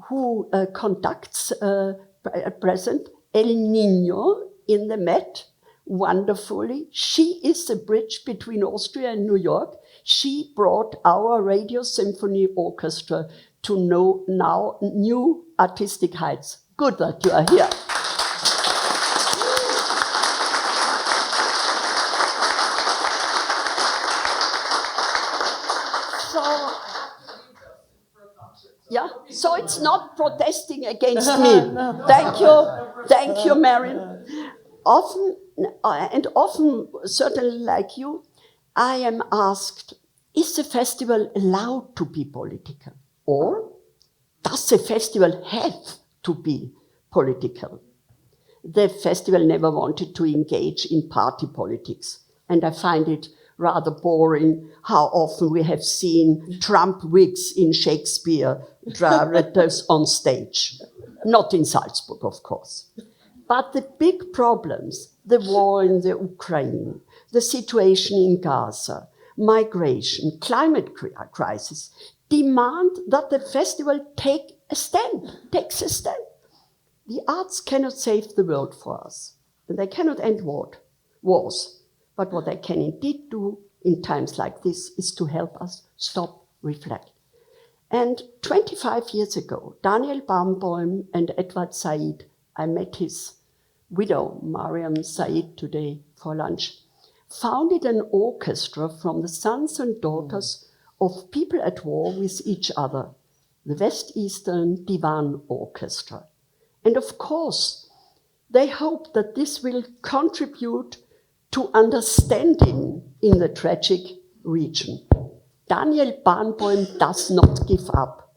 who conducts at present El Niño in the Met wonderfully. She is the bridge between Austria and New York. She brought our Radio Symphony Orchestra to now new artistic heights. Good that you are here. Yeah, so it's not protesting against me. Thank you, Marion. Often, certainly like you, I am asked, is the festival allowed to be political? Or does the festival have to be political? The festival never wanted to engage in party politics, and I find it rather boring how often we have seen Trump wigs in Shakespeare directors on stage. Not in Salzburg, of course. But the big problems, the war in the Ukraine, the situation in Gaza, migration, climate crisis, demand that the festival takes a stand. The arts cannot save the world for us, and they cannot end wars. But what they can indeed do in times like this is to help us stop, reflect. And 25 years ago, Daniel Barenboim and Edward Said, I met his widow, Mariam Said, today for lunch, founded an orchestra from the sons and daughters of people at war with each other, the West Eastern Divan Orchestra. And of course, they hope that this will contribute to understanding in the tragic region. Daniel Barenboim does not give up.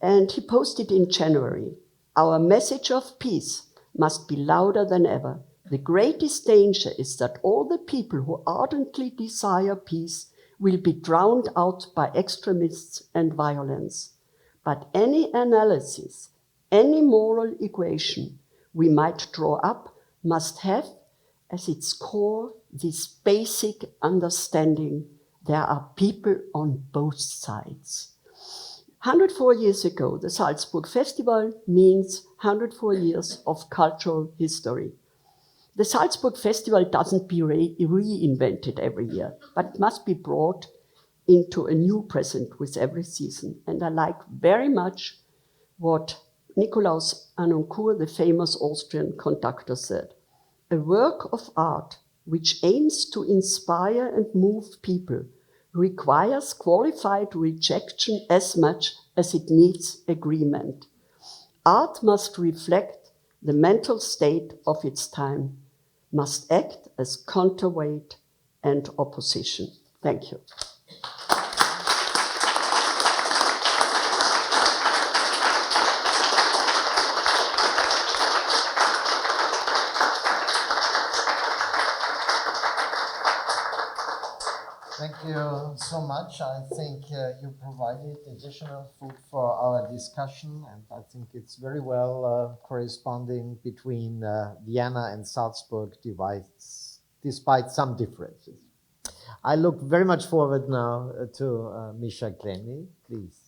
And he posted in January, "Our message of peace must be louder than ever. The greatest danger is that all the people who ardently desire peace will be drowned out by extremists and violence. But any analysis, any moral equation we might draw up must have as its core this basic understanding: there are people on both sides." 104 years ago, the Salzburg Festival means 104 years of cultural history. The Salzburg Festival doesn't be reinvented every year, but it must be brought into a new present with every season. And I like very much what Nikolaus Anoncourt, the famous Austrian conductor, said: "A work of art which aims to inspire and move people requires qualified rejection as much as it needs agreement. Art must reflect the mental state of its time, must act as counterweight and opposition." Thank you. Thank you so much. I think you provided additional food for our discussion, and I think it's very well corresponding between Vienna and Salzburg despite some differences. I look very much forward now to Misha Klemy, please.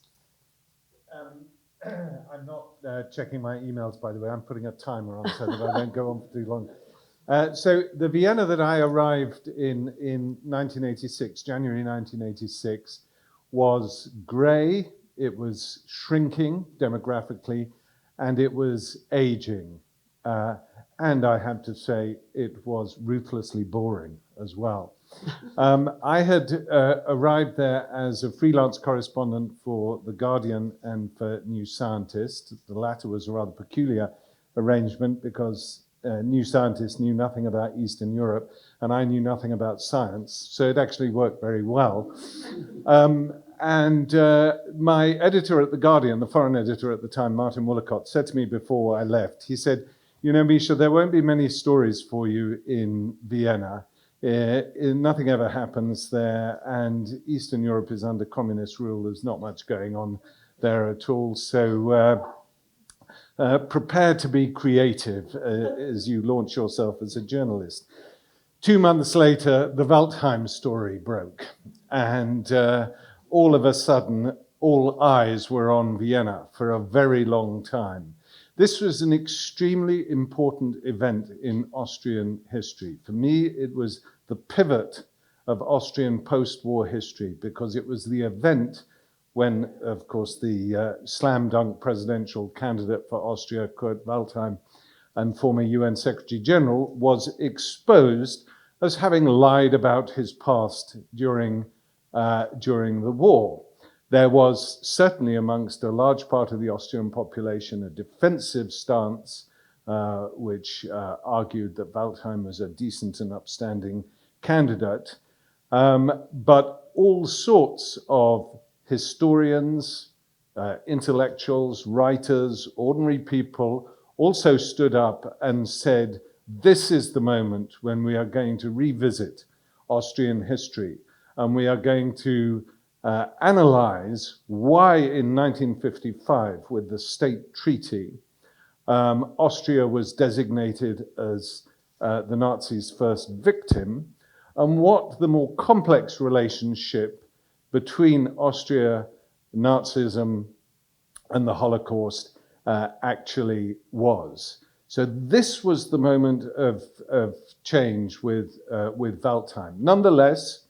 I'm not checking my emails, by the way. I'm putting a timer on so that I don't go on for too long. So the Vienna that I arrived in 1986, January 1986, was grey, it was shrinking demographically, and it was aging. And I have to say, it was ruthlessly boring as well. I had arrived there as a freelance correspondent for The Guardian and for New Scientist. The latter was a rather peculiar arrangement because New Scientist knew nothing about Eastern Europe, and I knew nothing about science, so it actually worked very well. My editor at The Guardian, the foreign editor at the time, Martin Woolacott, said to me before I left, he said, "You know, Misha, there won't be many stories for you in Vienna. Nothing ever happens there, and Eastern Europe is under communist rule. There's not much going on there at all, so prepare to be creative as you launch yourself as a journalist." 2 months later, the Waldheim story broke, and all of a sudden, all eyes were on Vienna for a very long time. This was an extremely important event in Austrian history. For me, it was the pivot of Austrian post-war history, because it was the event when, of course, the slam dunk presidential candidate for Austria, Kurt Waldheim, and former UN Secretary General, was exposed as having lied about his past during the war. There was certainly amongst a large part of the Austrian population a defensive stance, which argued that Waldheim was a decent and upstanding candidate. But all sorts of historians, intellectuals, writers, ordinary people also stood up and said, this is the moment when we are going to revisit Austrian history, and we are going to analyze why in 1955, with the State Treaty, Austria was designated as the Nazis' first victim, and what the more complex relationship between Austria, Nazism, and the Holocaust actually was. So this was the moment of change with Waldheim. Nonetheless,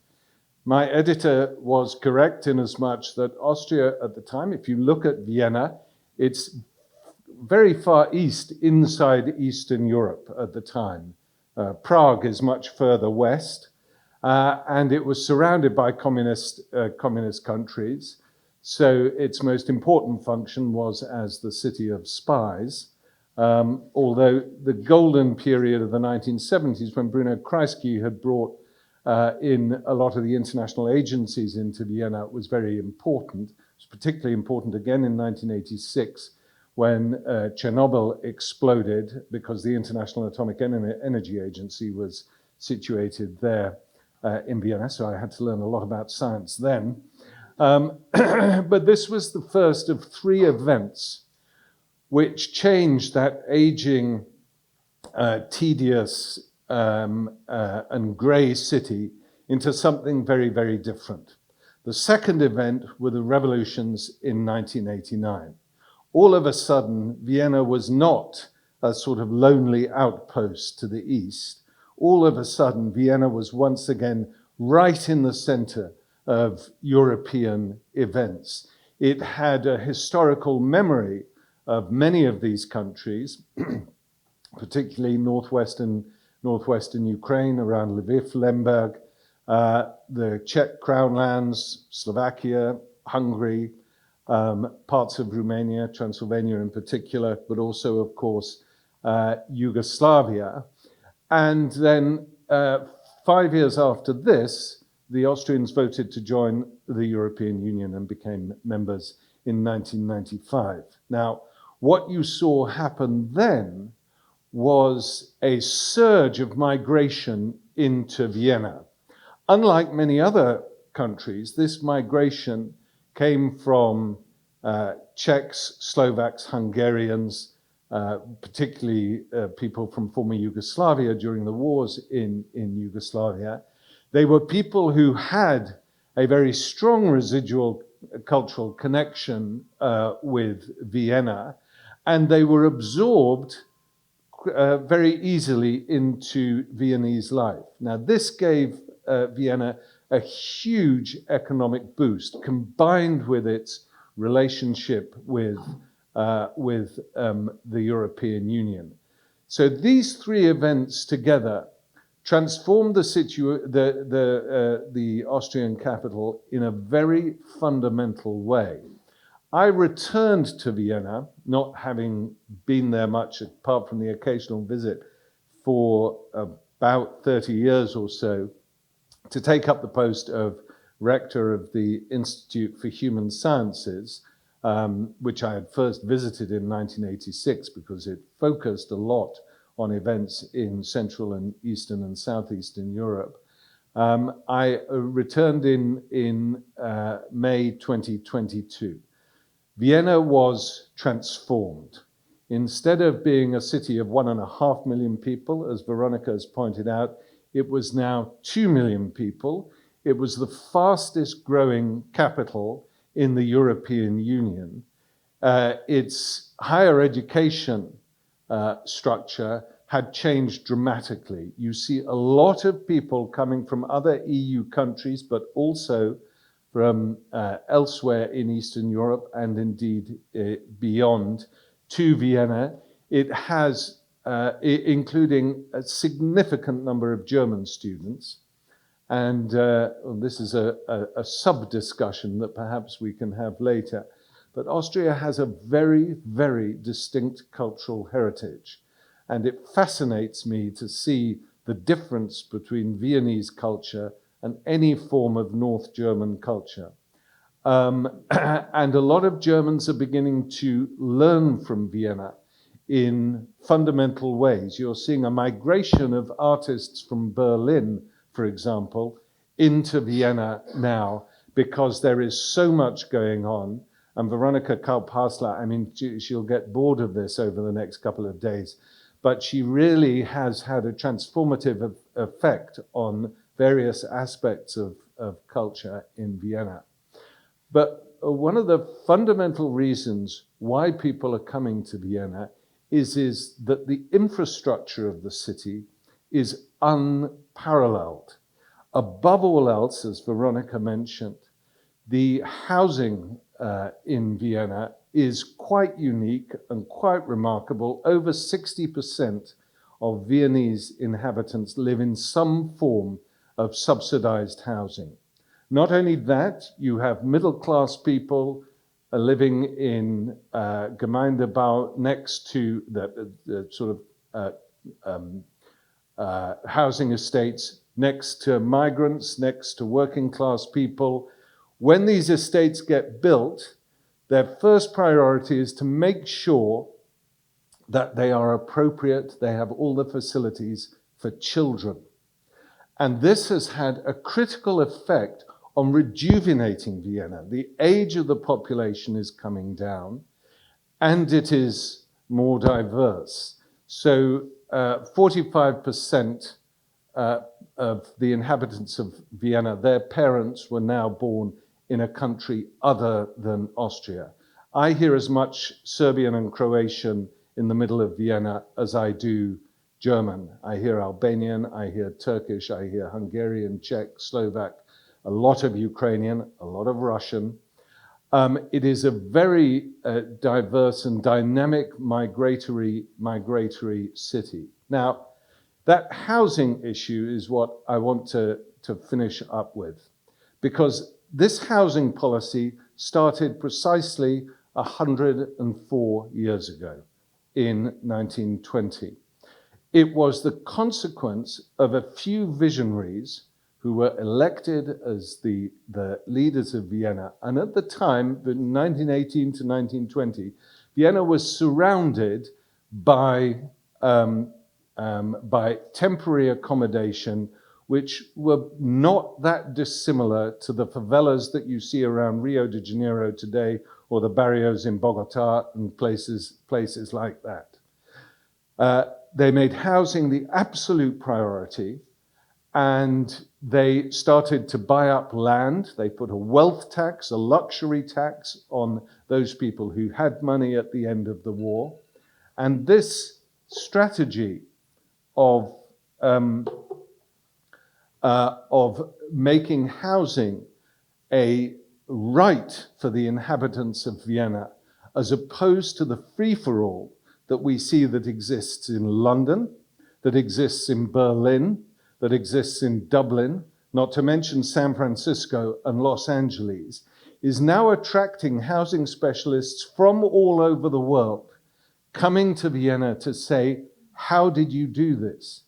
my editor was correct in as much that Austria at the time, if you look at Vienna, it's very far east, inside Eastern Europe at the time. Prague is much further west, and it was surrounded by communist countries. So its most important function was as the city of spies, although the golden period of the 1970s, when Bruno Kreisky had brought in a lot of the international agencies into Vienna, was very important. It was particularly important again in 1986, when Chernobyl exploded, because the International Atomic Energy Agency was situated there in Vienna, so I had to learn a lot about science then. But this was the first of three events which changed that aging, tedious, and grey city into something very, very different. The second event were the revolutions in 1989. All of a sudden, Vienna was not a sort of lonely outpost to the east. All of a sudden, Vienna was once again right in the center of European events. It had a historical memory of many of these countries, particularly northwestern Ukraine, around Lviv, Lemberg, the Czech Crown lands, Slovakia, Hungary, parts of Romania, Transylvania in particular, but also, of course, Yugoslavia. And then 5 years after this, the Austrians voted to join the European Union and became members in 1995. Now, what you saw happen then was a surge of migration into Vienna. Unlike many other countries, this migration came from Czechs, Slovaks, Hungarians, particularly people from former Yugoslavia during the wars in Yugoslavia. They were people who had a very strong residual cultural connection with Vienna, and they were absorbed very easily into Viennese life. Now, this gave Vienna a huge economic boost, combined with its relationship with the European Union. So these three events together transformed the Austrian capital in a very fundamental way. I returned to Vienna, not having been there much apart from the occasional visit, for about 30 years or so, to take up the post of Rector of the Institute for Human Sciences, which I had first visited in 1986 because it focused a lot on events in Central and Eastern and Southeastern Europe. I returned in May 2022. Vienna was transformed. Instead of being a city of 1.5 million people, as Veronica has pointed out, it was now 2 million people. It was the fastest growing capital in the European Union. its higher education structure had changed dramatically. You see a lot of people coming from other EU countries, but also from elsewhere in Eastern Europe and indeed beyond, to Vienna. It has, including a significant number of German students. And this is a sub-discussion that perhaps we can have later. But Austria has a very, very distinct cultural heritage. And it fascinates me to see the difference between Viennese culture and any form of North German culture. And a lot of Germans are beginning to learn from Vienna in fundamental ways. You're seeing a migration of artists from Berlin, for example, into Vienna now, because there is so much going on. And Veronika Kaup-Hasler, I mean, she'll get bored of this over the next couple of days, but she really has had a transformative effect on various aspects of culture in Vienna. But one of the fundamental reasons why people are coming to Vienna is that the infrastructure of the city is unparalleled. Above all else, as Veronika mentioned, the housing in Vienna is quite unique and quite remarkable. Over 60% of Viennese inhabitants live in some form of subsidized housing. Not only that, you have middle-class people living in Gemeindebau next to the sort of housing estates, next to migrants, next to working-class people. When these estates get built, their first priority is to make sure that they are appropriate, they have all the facilities for children. And this has had a critical effect on rejuvenating Vienna. The age of the population is coming down, and it is more diverse. So 45% of the inhabitants of Vienna, their parents were now born in a country other than Austria. I hear as much Serbian and Croatian in the middle of Vienna as I do German. I hear Albanian, I hear Turkish, I hear Hungarian, Czech, Slovak, a lot of Ukrainian, a lot of Russian. It is a very diverse and dynamic migratory city. Now, that housing issue is what I want to finish up with, because this housing policy started precisely 104 years ago in 1920. It was the consequence of a few visionaries who were elected as the leaders of Vienna. And at the time, in 1918 to 1920, Vienna was surrounded by temporary accommodation, which were not that dissimilar to the favelas that you see around Rio de Janeiro today, or the barrios in Bogota and places like that. They made housing the absolute priority, and they started to buy up land. They put a wealth tax, a luxury tax on those people who had money at the end of the war. And this strategy of making housing a right for the inhabitants of Vienna, as opposed to the free-for-all that we see that exists in London, that exists in Berlin, that exists in Dublin, not to mention San Francisco and Los Angeles, is now attracting housing specialists from all over the world coming to Vienna to say, how did you do this?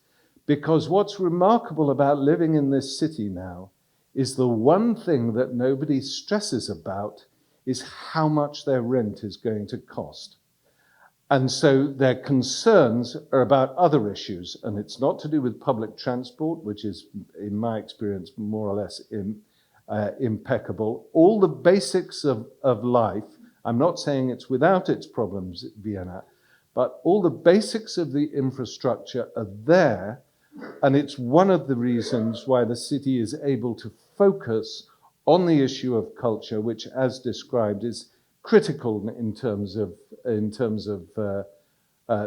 Because what's remarkable about living in this city now is the one thing that nobody stresses about is how much their rent is going to cost. And so their concerns are about other issues, and it's not to do with public transport, which is, in my experience, more or less impeccable. All the basics of life, I'm not saying it's without its problems, Vienna, but all the basics of the infrastructure are there, and it's one of the reasons why the city is able to focus on the issue of culture, which, as described, is critical in terms of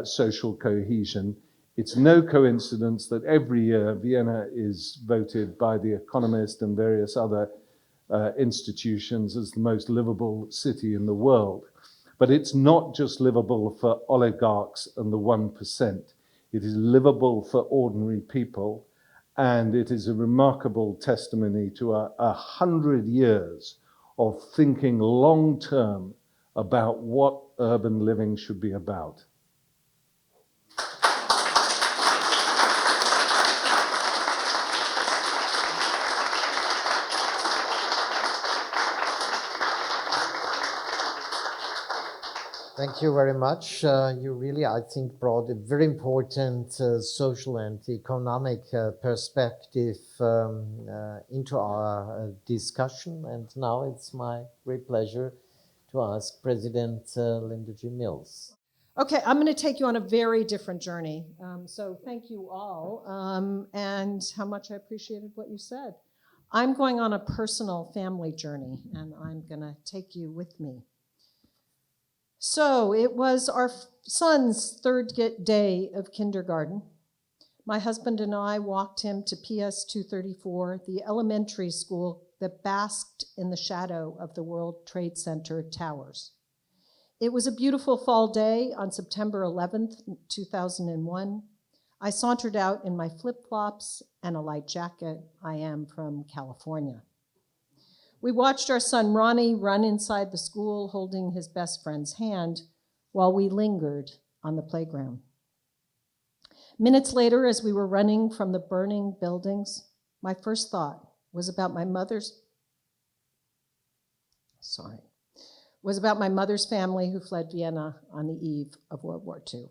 social cohesion. It's no coincidence that every year Vienna is voted by The Economist and various other institutions as the most livable city in the world. But it's not just livable for oligarchs and the 1%. It is livable for ordinary people, and it is a remarkable testimony to 100 years of thinking long-term about what urban living should be about. Thank you very much. You really, I think, brought a very important social and economic perspective into our discussion. And now it's my great pleasure to ask President Linda G. Mills. Okay, I'm going to take you on a very different journey. So thank you all, and how much I appreciated what you said. I'm going on a personal family journey, and I'm going to take you with me. So it was our son's third day of kindergarten. My husband and I walked him to PS 234, the elementary school that basked in the shadow of the World Trade Center towers. It was a beautiful fall day on September 11th, 2001. I sauntered out in my flip-flops and a light jacket. I am from California. We watched our son Ronnie run inside the school holding his best friend's hand while we lingered on the playground. Minutes later, as we were running from the burning buildings, my first thought was about my mother's family who fled Vienna on the eve of World War II.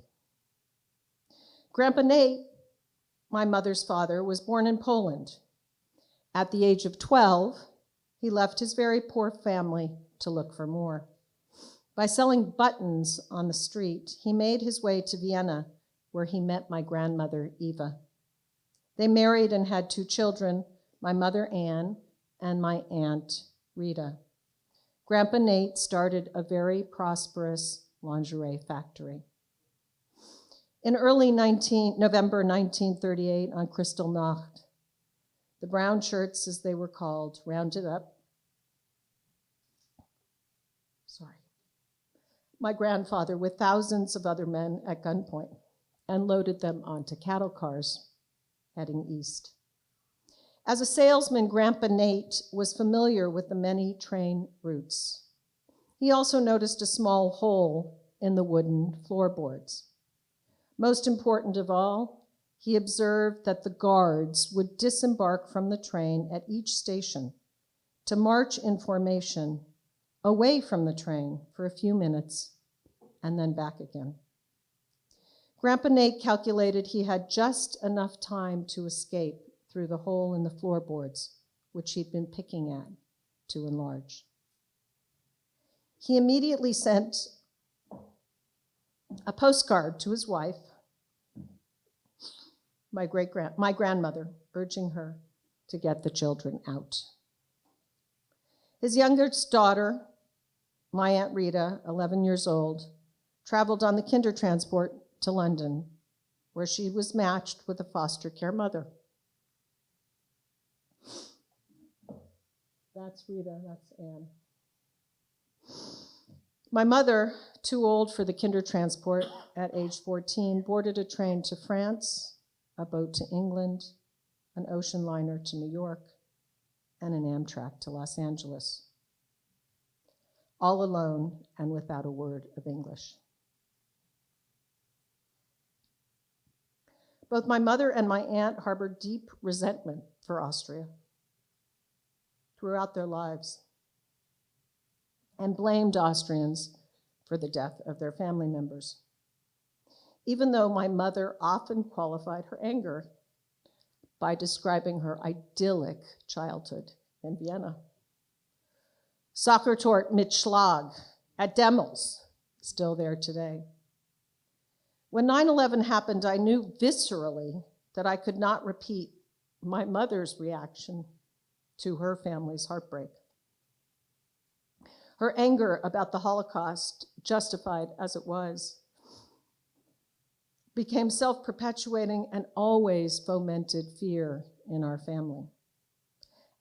Grandpa Nate, my mother's father, was born in Poland. At the age of 12, he left his very poor family to look for more. By selling buttons on the street, he made his way to Vienna, where he met my grandmother, Eva. They married and had 2 children, my mother, Anne, and my aunt, Rita. Grandpa Nate started a very prosperous lingerie factory. In early November 1938, on Kristallnacht, the brown shirts, as they were called, rounded up my grandfather with thousands of other men at gunpoint and loaded them onto cattle cars heading east. As a salesman, Grandpa Nate was familiar with the many train routes. He also noticed a small hole in the wooden floorboards. Most important of all, he observed that the guards would disembark from the train at each station to march in formation away from the train for a few minutes and then back again. Grandpa Nate calculated he had just enough time to escape through the hole in the floorboards, which he'd been picking at to enlarge. He immediately sent a postcard to his wife, my grandmother, urging her to get the children out. His youngest daughter, my Aunt Rita, 11 years old, traveled on the kinder transport to London, where she was matched with a foster care mother. That's Rita, that's Anne. My mother, too old for the kinder transport at age 14, boarded a train to France, a boat to England, an ocean liner to New York, and an Amtrak to Los Angeles, all alone and without a word of English. Both my mother and my aunt harbored deep resentment for Austria throughout their lives and blamed Austrians for the death of their family members, even though my mother often qualified her anger by describing her idyllic childhood in Vienna. Soccertort mit Schlag at Demmels, still there today. When 9/11 happened, I knew viscerally that I could not repeat my mother's reaction to her family's heartbreak. Her anger about the Holocaust, justified as it was, became self-perpetuating and always fomented fear in our family.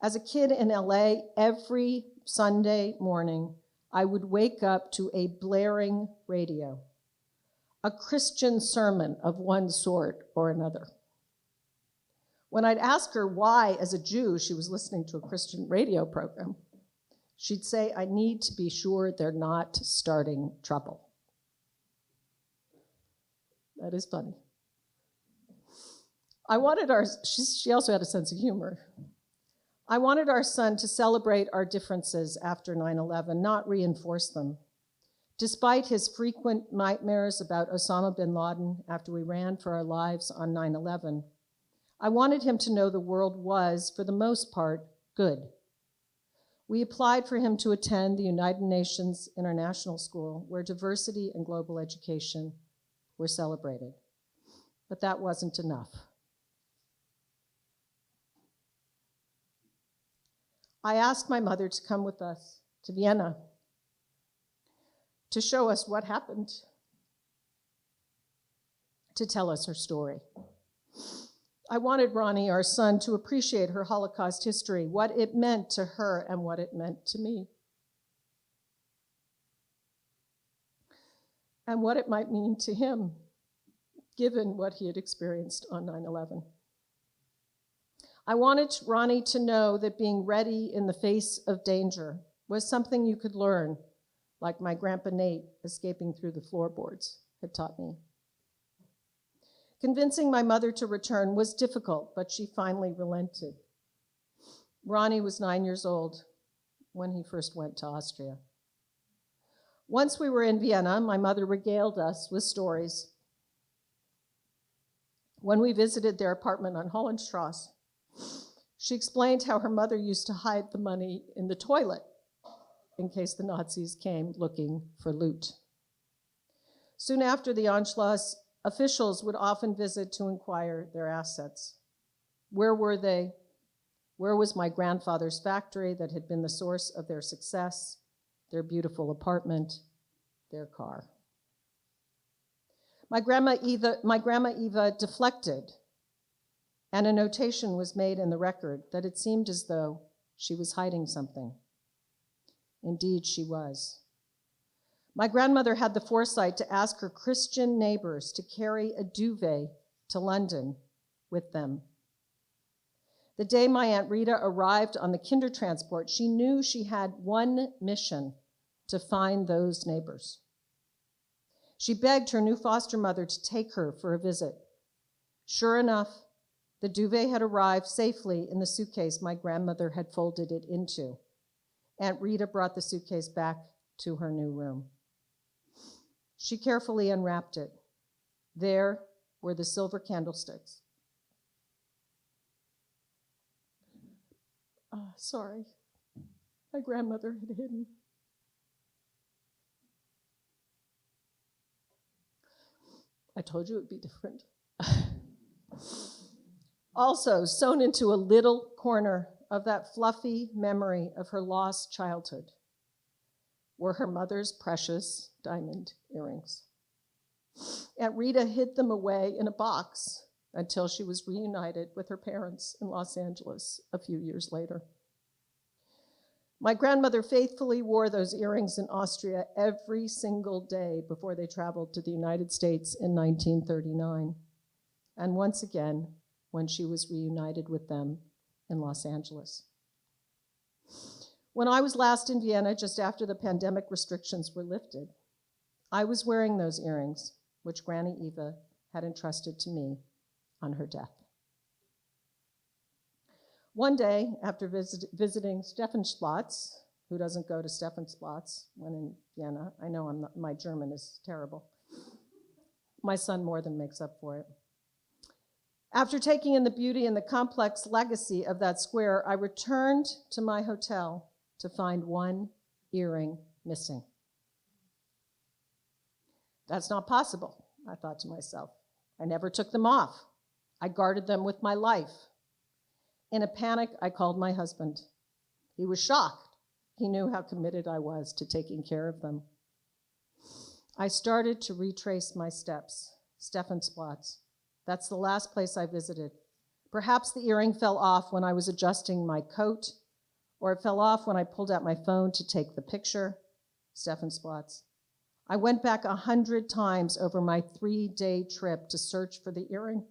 As a kid in LA, every Sunday morning, I would wake up to a blaring radio, a Christian sermon of one sort or another. When I'd ask her why, as a Jew, she was listening to a Christian radio program, she'd say, "I need to be sure they're not starting trouble." That is funny. She also had a sense of humor. I wanted our son to celebrate our differences after 9/11, not reinforce them. Despite his frequent nightmares about Osama bin Laden after we ran for our lives on 9/11, I wanted him to know the world was, for the most part, good. We applied for him to attend the United Nations International School, where diversity and global education were celebrated. But that wasn't enough. I asked my mother to come with us to Vienna to show us what happened, to tell us her story. I wanted Ronnie, our son, to appreciate her Holocaust history, what it meant to her and what it meant to me, and what it might mean to him, given what he had experienced on 9/11. I wanted Ronnie to know that being ready in the face of danger was something you could learn, like my grandpa Nate escaping through the floorboards had taught me. Convincing my mother to return was difficult, but she finally relented. Ronnie was 9 years old when he first went to Austria. Once we were in Vienna, my mother regaled us with stories. When we visited their apartment on Hollandstrasse, she explained how her mother used to hide the money in the toilet in case the Nazis came looking for loot. Soon after the Anschluss, officials would often visit to inquire their assets. Where were they? Where was my grandfather's factory that had been the source of their success, their beautiful apartment, their car? My grandma Eva deflected, and a notation was made in the record that it seemed as though she was hiding something. Indeed, she was. My grandmother had the foresight to ask her Christian neighbors to carry a duvet to London with them. The day my Aunt Rita arrived on the Kindertransport, she knew she had one mission: to find those neighbors. She begged her new foster mother to take her for a visit. Sure enough, the duvet had arrived safely in the suitcase my grandmother had folded it into. Aunt Rita brought the suitcase back to her new room. She carefully unwrapped it. There were the silver candlesticks. Sorry, my grandmother had hidden. I told you it would be different. Also, sewn into a little corner of that fluffy memory of her lost childhood were her mother's precious diamond earrings. Aunt Rita hid them away in a box until she was reunited with her parents in Los Angeles a few years later. My grandmother faithfully wore those earrings in Austria every single day before they traveled to the United States in 1939, and once again when she was reunited with them in Los Angeles. When I was last in Vienna, just after the pandemic restrictions were lifted, I was wearing those earrings, which Granny Eva had entrusted to me on her death. One day, after visiting Stephansplatz, who doesn't go to Stephansplatz when in Vienna? I know my German is terrible. My son more than makes up for it. After taking in the beauty and the complex legacy of that square, I returned to my hotel to find one earring missing. That's not possible, I thought to myself. I never took them off. I guarded them with my life. In a panic, I called my husband. He was shocked He knew how committed I was to taking care of them. I started to retrace my steps. Stephansplatz. That's the last place I visited. Perhaps the earring fell off when I was adjusting my coat, or it fell off when I pulled out my phone to take the picture. Stephansplatz. I went back 100 times over my 3-day trip to search for the earring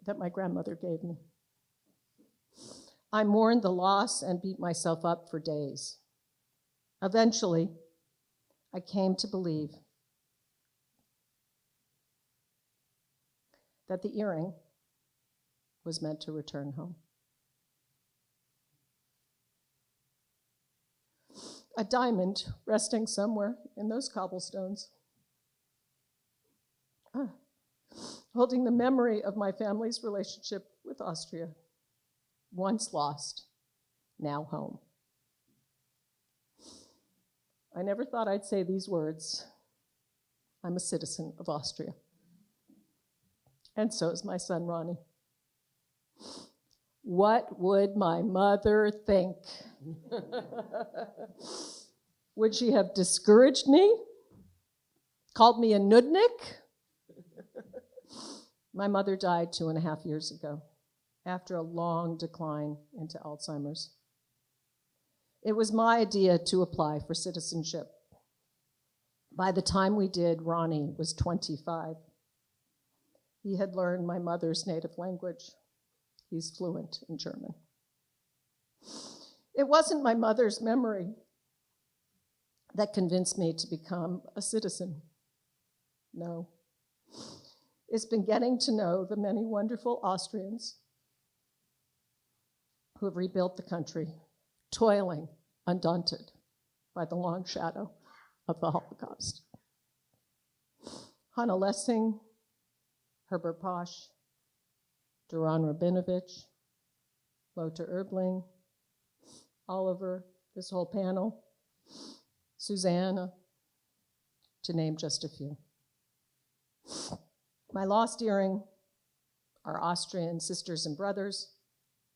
that my grandmother gave me. I mourned the loss and beat myself up for days. Eventually, I came to believe that the earring was meant to return home. A diamond resting somewhere in those cobblestones, holding the memory of my family's relationship with Austria, once lost, now home. I never thought I'd say these words. I'm a citizen of Austria. And so is my son, Ronnie. What would my mother think? Would she have discouraged me? Called me a nudnik? My mother died 2.5 years ago after a long decline into Alzheimer's. It was my idea to apply for citizenship. By the time we did, Ronnie was 25. He had learned my mother's native language. He's fluent in German. It wasn't my mother's memory that convinced me to become a citizen. No. It's been getting to know the many wonderful Austrians who have rebuilt the country, toiling, undaunted by the long shadow of the Holocaust. Hanna Lessing, Herbert Posch, Duran Rabinovich, Lothar Erbling, Oliver, this whole panel, Susanne, to name just a few. My lost earring, our Austrian sisters and brothers,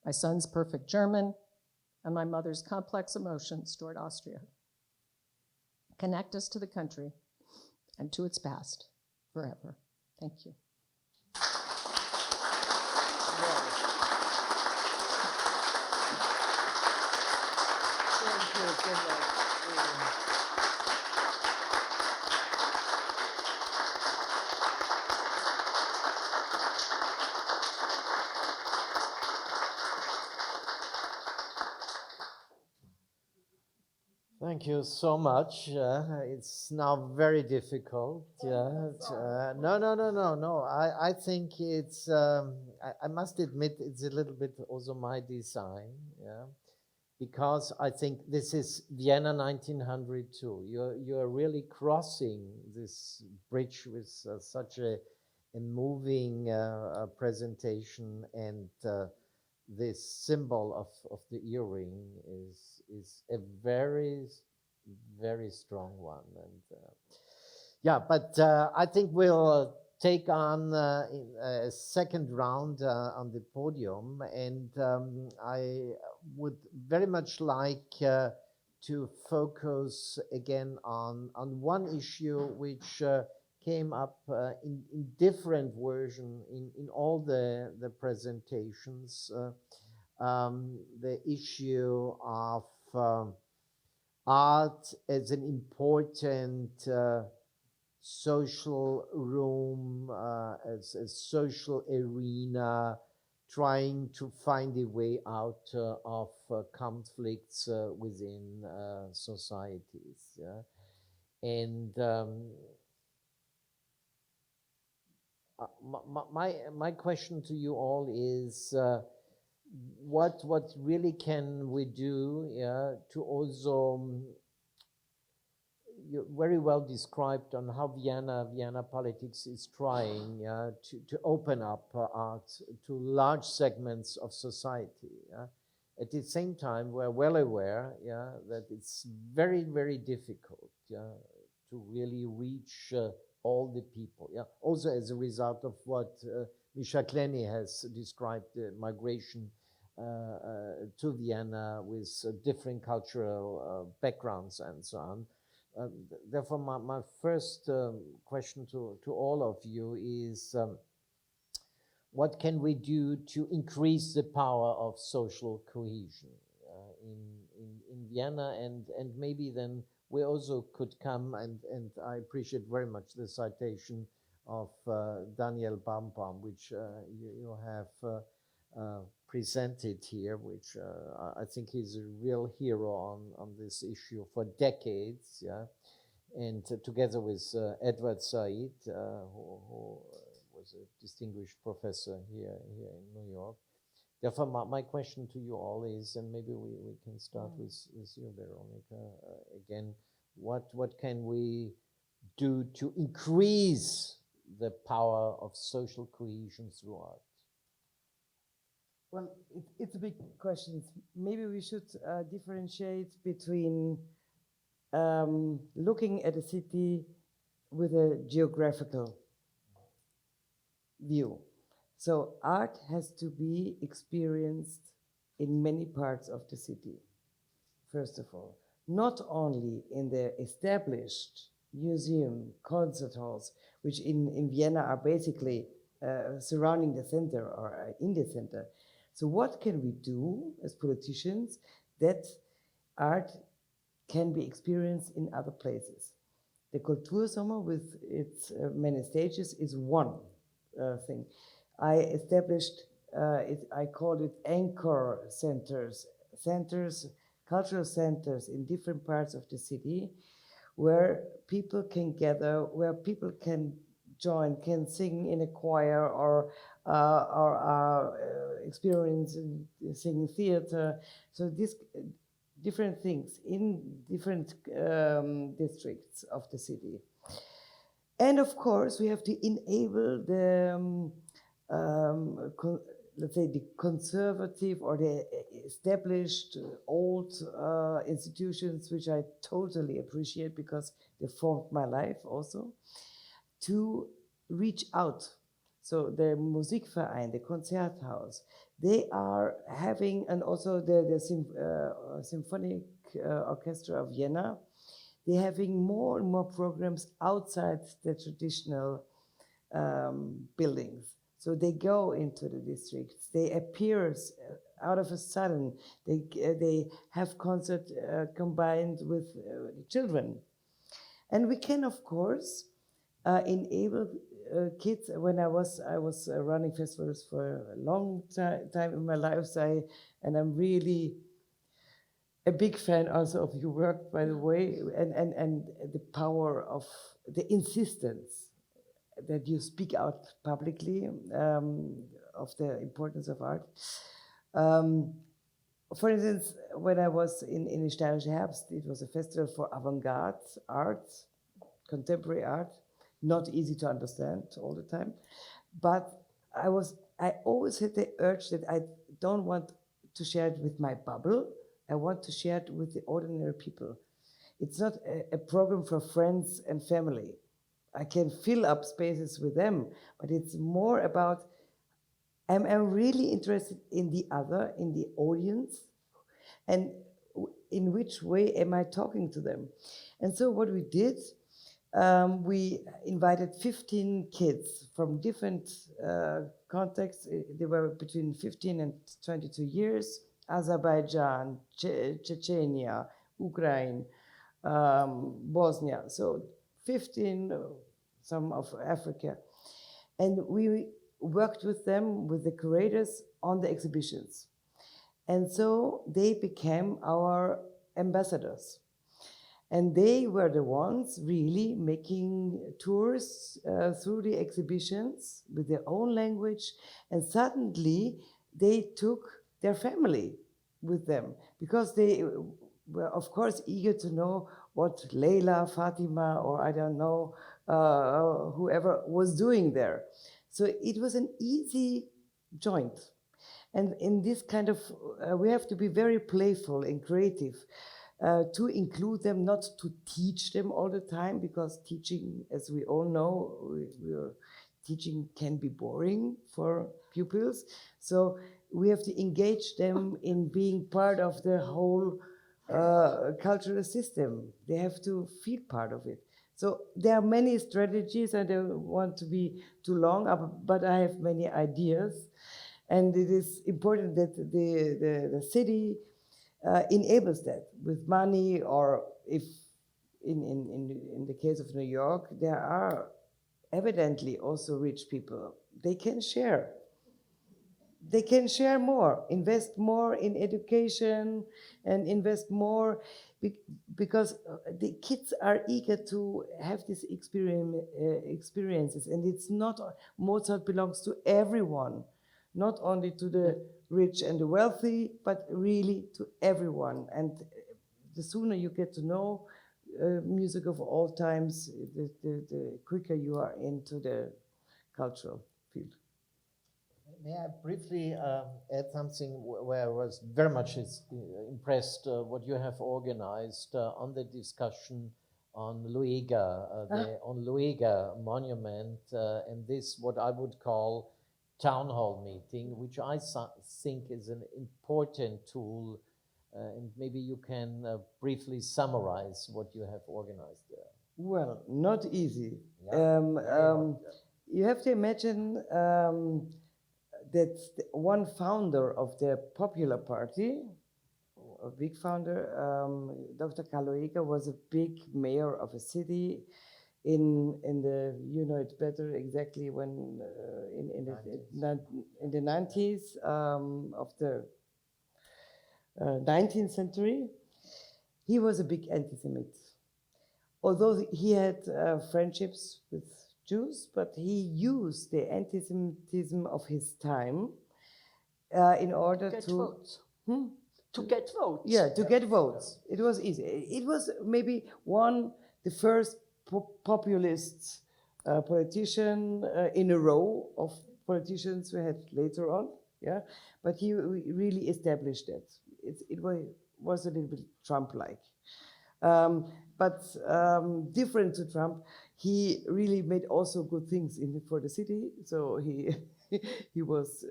my son's perfect German, and my mother's complex emotions toward Austria connect us to the country and to its past forever. Thank you. Thank you so much. It's now very difficult. No. I think it's, I must admit, it's a little bit also my design, because I think this is Vienna 1902. You're really crossing this bridge with such a moving presentation, and this symbol of the earring is a very, very strong one. And but I think we'll take on a second round on the podium, and I would very much like to focus again on one issue which came up in different version in all the presentations, the issue of art as an important social room, as a social arena, trying to find a way out of conflicts within societies. And my question to you all is, what really can we do to also, you very well described on how Vienna politics is trying to open up art to large segments of society. At the same time, we're well aware that it's very, very difficult to really reach all the people. Also as a result of what Misha Kleni has described, the migration to Vienna with different cultural backgrounds and so on. Therefore, my first question to all of you is, what can we do to increase the power of social cohesion in Vienna? And maybe then we also could come, and I appreciate very much the citation of Daniel Baumbaum, which you have presented here, which I think he's a real hero on this issue for decades, yeah. And together with Edward Said, who was a distinguished professor here in New York. Therefore, my question to you all is, and maybe we can start with you, Veronica, again, what can we do to increase the power of social cohesion through art? Well, it's a big question. Maybe we should differentiate between looking at a city with a geographical view. So art has to be experienced in many parts of the city, first of all. Not only in the established museum, concert halls, which in Vienna are basically surrounding the center or in the center. So what can we do as politicians that art can be experienced in other places? The Kultursommer with its many stages is one thing. I established, I called it anchor centers, cultural centers in different parts of the city where people can gather, where people can join, can sing in a choir or experience singing theater. So these different things in different districts of the city. And of course, we have to enable the, let's say, the conservative or the established old institutions, which I totally appreciate because they formed my life also, to reach out. So the Musikverein, the Konzerthaus, they are having, and also the Symphonic Orchestra of Vienna, they're having more and more programs outside the traditional buildings. So they go into the districts, they appear out of a sudden, they have concert combined with children. And we can, of course, enable kids. When I was running festivals for a long time in my life, and I'm really a big fan also of your work, by the way, and the power of the insistence that you speak out publicly of the importance of art. For instance, when I was in Steirische Herbst, it was a festival for avant-garde art, contemporary art, not easy to understand all the time. But I always had the urge that I don't want to share it with my bubble. I want to share it with the ordinary people. It's not a program for friends and family. I can fill up spaces with them, but it's more about, I'm really interested in the other, in the audience, and in which way am I talking to them? And so what we did, we invited 15 kids from different contexts. They were between 15 and 22 years, Azerbaijan, Chechnya, Ukraine, Bosnia. So 15, some of Africa. And we worked with them, with the curators, on the exhibitions. And so they became our ambassadors. And they were the ones really making tours through the exhibitions with their own language. And suddenly they took their family with them because they were, of course, eager to know what Leila, Fatima, or I don't know, whoever was doing there. So it was an easy joint. And in this kind of, we have to be very playful and creative to include them, not to teach them all the time, because teaching, as we all know, teaching can be boring for pupils. So we have to engage them in being part of the whole cultural system. They have to feel part of it. So there are many strategies. I don't want to be too long, but I have many ideas. And it is important that the city enables that with money, or if in the case of New York, there are evidently also rich people. They can share. They can share more, invest more in education, and invest more because the kids are eager to have these experiences. And it's not, Mozart belongs to everyone, not only to the rich and the wealthy, but really to everyone. And the sooner you get to know music of all times, the quicker you are into the cultural field. May I briefly add something where I was very much impressed what you have organized on the discussion on Luiga, on Luiga monument, and this what I would call town hall meeting, which I think is an important tool, and maybe you can briefly summarize what you have organized there. Well, not easy. Yeah. You have to imagine that one founder of the Popular Party, a big founder, Dr. Luiga, was a big mayor of a city in the, you know it better exactly when, in the 90s of the 19th century. He was a big anti-Semite. Although he had friendships with Jews, but he used the anti-Semitism of his time in order Get to votes. Hmm? To get votes. Yeah, to get votes. It was easy. It was maybe the first populist politician in a row of politicians we had later on. Yeah, but he really established that. It was a little bit Trump-like. But different to Trump, he really made also good things for the city. So he was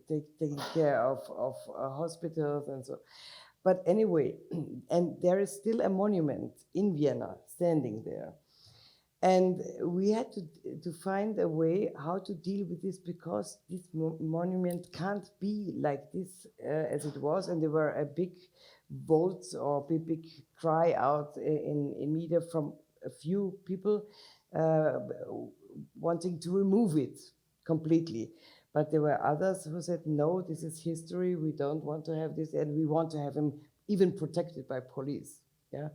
taking care of hospitals and so. But anyway, and there is still a monument in Vienna standing there. And we had to find a way how to deal with this, because this monument can't be like this as it was. And there were a big votes or big cry out in media from a few people wanting to remove it completely. But there were others who said, no, this is history. We don't want to have this, and we want to have him even protected by police. Yeah,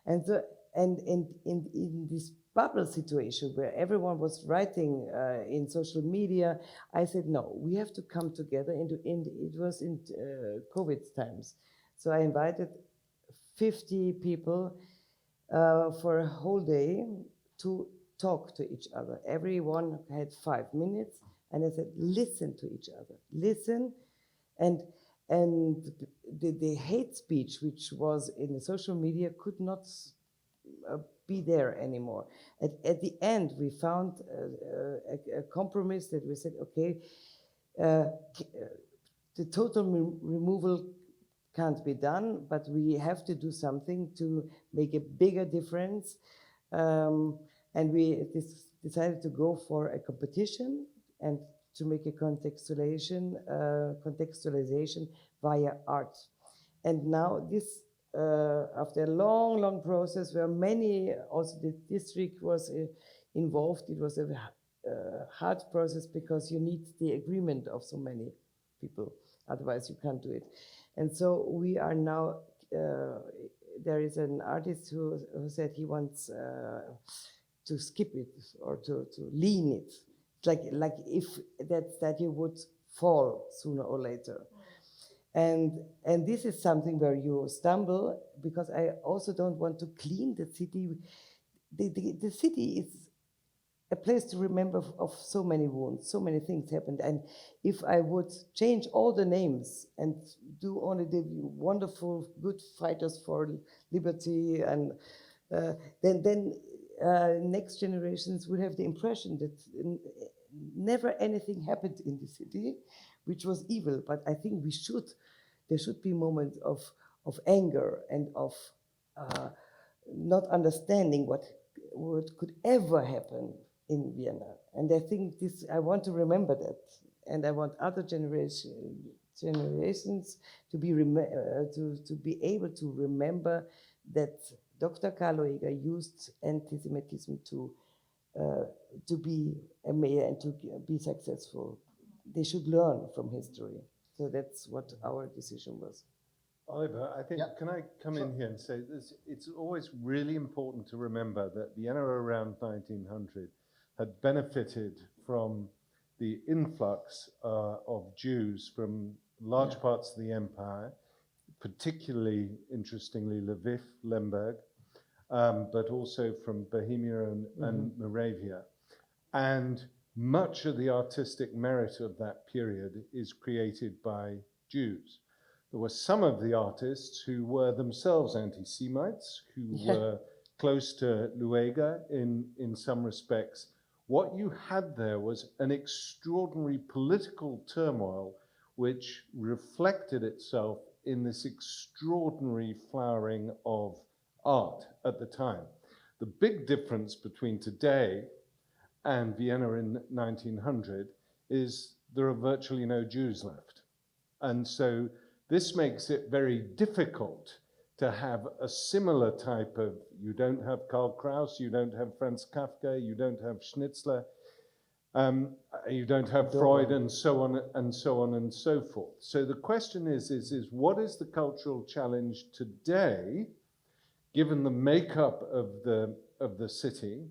and so in this bubble situation where everyone was writing in social media, I said, no, we have to come together. It was in COVID times. So I invited 50 people for a whole day to talk to each other. Everyone had 5 minutes, and I said, listen to each other, listen. And the hate speech, which was in the social media, could not be there anymore. At the end, we found a compromise that we said, okay, the total removal can't be done, but we have to do something to make a bigger difference. And we decided to go for a competition and to make a contextualization via art. And now this, after a long process where many, also the district was involved, it was a hard process because you need the agreement of so many people, otherwise you can't do it. And so we are now, there is an artist who said he wants to skip it or to lean it. It's like if that statue would fall sooner or later. And this is something where you stumble, because I also don't want to clean the city. The city is a place to remember of so many wounds, so many things happened. And if I would change all the names and do only the wonderful, good fighters for liberty, and then next generations would have the impression that never anything happened in the city, which was evil. But I think there should be moments of anger and of not understanding what could ever happen in Vienna. And I think I want to remember that, and I want other generations to be able to remember that Dr. Carlo Eger used anti-Semitism to be a mayor and to be successful. They should learn from history. So that's what our decision was. Oliver, I think, Yeah. Can I come in here and say this? It's always really important to remember that Vienna around 1900 had benefited from the influx of Jews from large parts of the empire, particularly, interestingly, Lviv, Lemberg, but also from Bohemia and Moravia. And much of the artistic merit of that period is created by Jews. There were some of the artists who were themselves anti-Semites, who were close to Luega in some respects. What you had there was an extraordinary political turmoil which reflected itself in this extraordinary flowering of art at the time. The big difference between today and Vienna in 1900 is there are virtually no Jews left. And so this makes it very difficult to have a similar type of, you don't have Karl Kraus, you don't have Franz Kafka, you don't have Schnitzler, you don't have Freud, and so on and so on and so forth. So the question is what is the cultural challenge today, given the makeup of the city,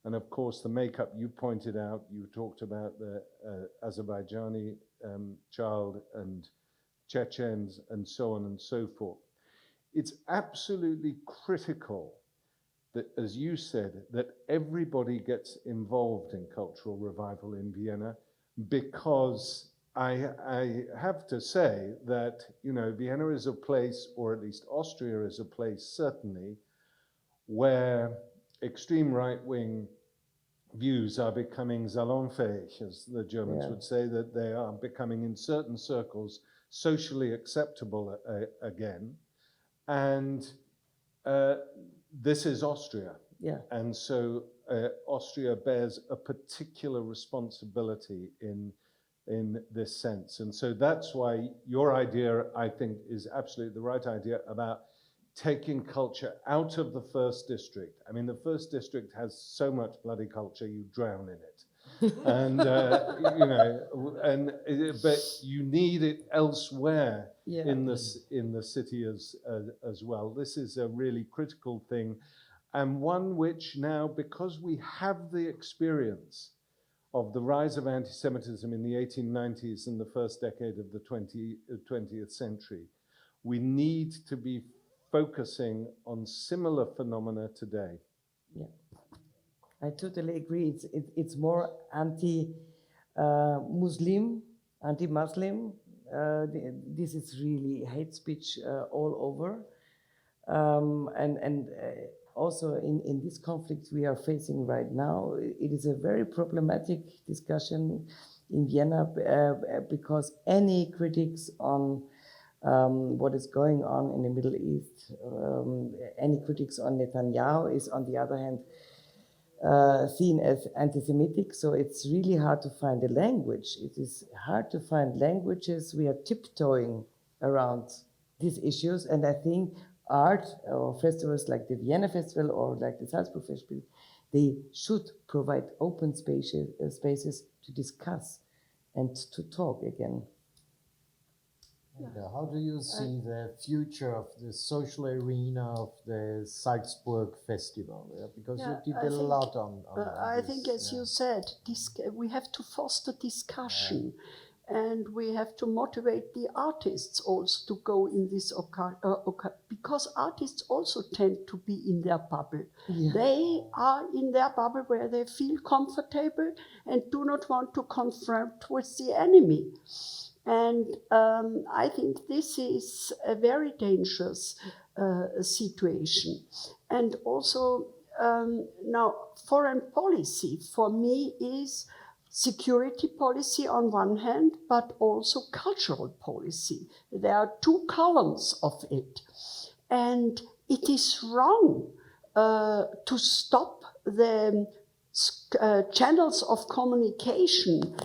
and of course the makeup you pointed out, you talked about the Azerbaijani child and Chechens and so on and so forth. It's absolutely critical that, as you said, that everybody gets involved in cultural revival in Vienna, because I have to say that, you know, Vienna is a place, or at least Austria is a place, certainly, where extreme right-wing views are becoming salonfähig, as the Germans would say, that they are becoming, in certain circles, socially acceptable again. And this is Austria. Yeah. And so Austria bears a particular responsibility in this sense. And so that's why your idea, I think, is absolutely the right idea about taking culture out of the first district. I mean, the first district has so much bloody culture, you drown in it. And you know, but you need it elsewhere in the city as well. This is a really critical thing, and one which now, because we have the experience of the rise of anti-Semitism in the 1890s and the first decade of the 20th century, we need to be focusing on similar phenomena today. Yeah. I totally agree. It's more anti-Muslim, anti-Muslim. This is really hate speech all over. And also in this conflict we are facing right now, it is a very problematic discussion in Vienna because any critics on what is going on in the Middle East, any critics on Netanyahu is, on the other hand, seen as anti-Semitic, so it's really hard to find a language. It is hard to find languages. We are tiptoeing around these issues, and I think art or festivals like the Vienna Festival or like the Salzburg Festival, they should provide open spaces to discuss and to talk again. And, how do you see the future of the social arena of the Salzburg Festival? Because you did a lot on I this, think, as you said, we have to foster discussion, and we have to motivate the artists also to go in this because artists also tend to be in their bubble. Yeah. They are in their bubble where they feel comfortable and do not want to confront with the enemy. And I think this is a very dangerous situation. And also now foreign policy for me is security policy on one hand, but also cultural policy. There are two columns of it. And it is wrong to stop the channels of communication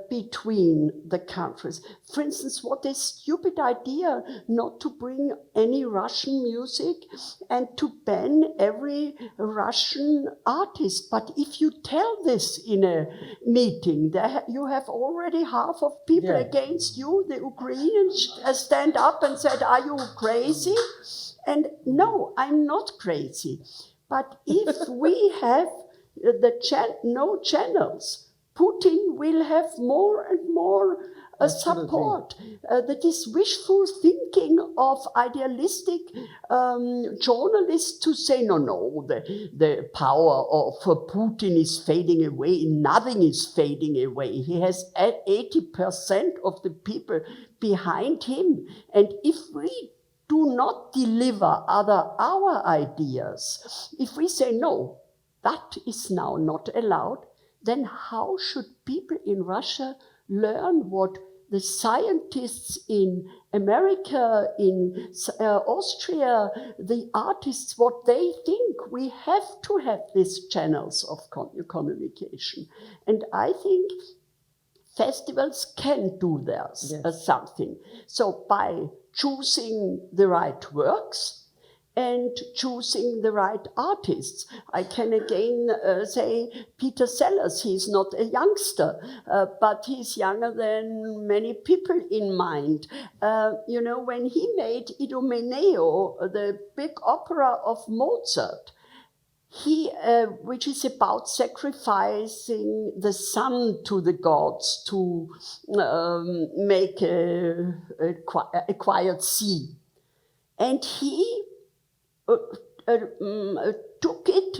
between the countries. For instance, what a stupid idea not to bring any Russian music and to ban every Russian artist. But if you tell this in a meeting, you have already half of people against you. The Ukrainians stand up and said, "Are you crazy?" And no, I'm not crazy. But if we have no channels, Putin will have more and more support. That is wishful thinking of idealistic journalists to say, no, the power of Putin is fading away. Nothing is fading away. He has 80% of the people behind him. And if we do not deliver our ideas, if we say, no, that is now not allowed, then how should people in Russia learn what the scientists in America, in Austria, the artists, what they think? We have to have these channels of communication. And I think festivals can do this, something. So by choosing the right works, and choosing the right artists. I can again say Peter Sellers, he's not a youngster, but he's younger than many people in mind. When he made Idomeneo, the big opera of Mozart, which is about sacrificing the sun to the gods to make a quiet sea. And he took it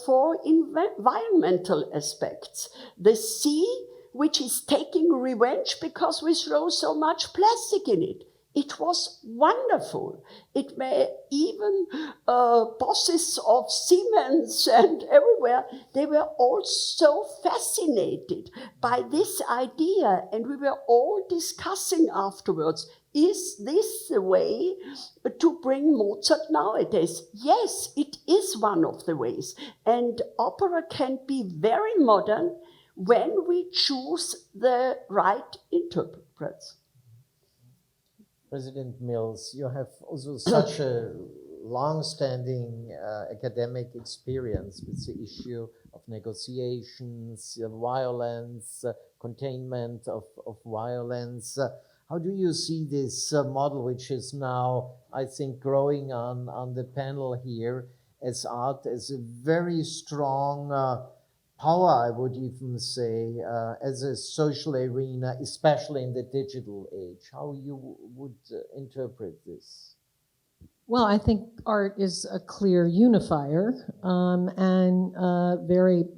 for environmental aspects. The sea, which is taking revenge because we throw so much plastic in it. It was wonderful. It were even bosses of Siemens and everywhere, they were all so fascinated by this idea, and we were all discussing afterwards, is this the way to bring Mozart nowadays? Yes, it is one of the ways. And opera can be very modern when we choose the right interpreters. President Mills, you have also such a long-standing academic experience with the issue of negotiations, violence, containment of violence. How do you see this model, which is now, I think, growing on the panel here, as art as a very strong power, I would even say, as a social arena, especially in the digital age? How you would interpret this? Well, I think art is a clear unifier, and very,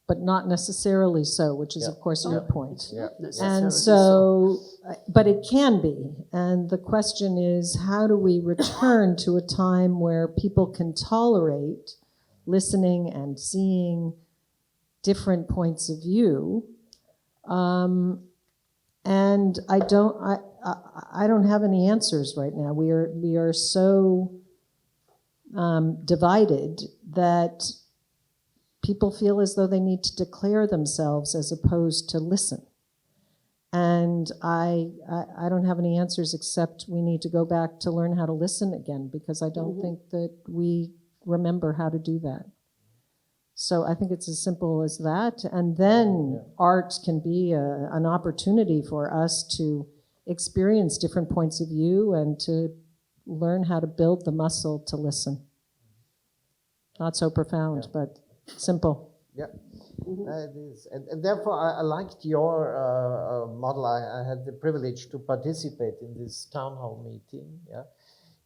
but not necessarily so, which is, of course, your point. And so, but it can be. And the question is, how do we return to a time where people can tolerate listening and seeing different points of view? And I don't have any answers right now. We are so divided that people feel as though they need to declare themselves as opposed to listen. And I don't have any answers except we need to go back to learn how to listen again, because I don't think that we remember how to do that. So I think it's as simple as that. And then art can be an opportunity for us to experience different points of view and to learn how to build the muscle to listen. Not so profound, but simple. Yeah, it is. And therefore, I liked your model. I had the privilege to participate in this town hall meeting. Yeah.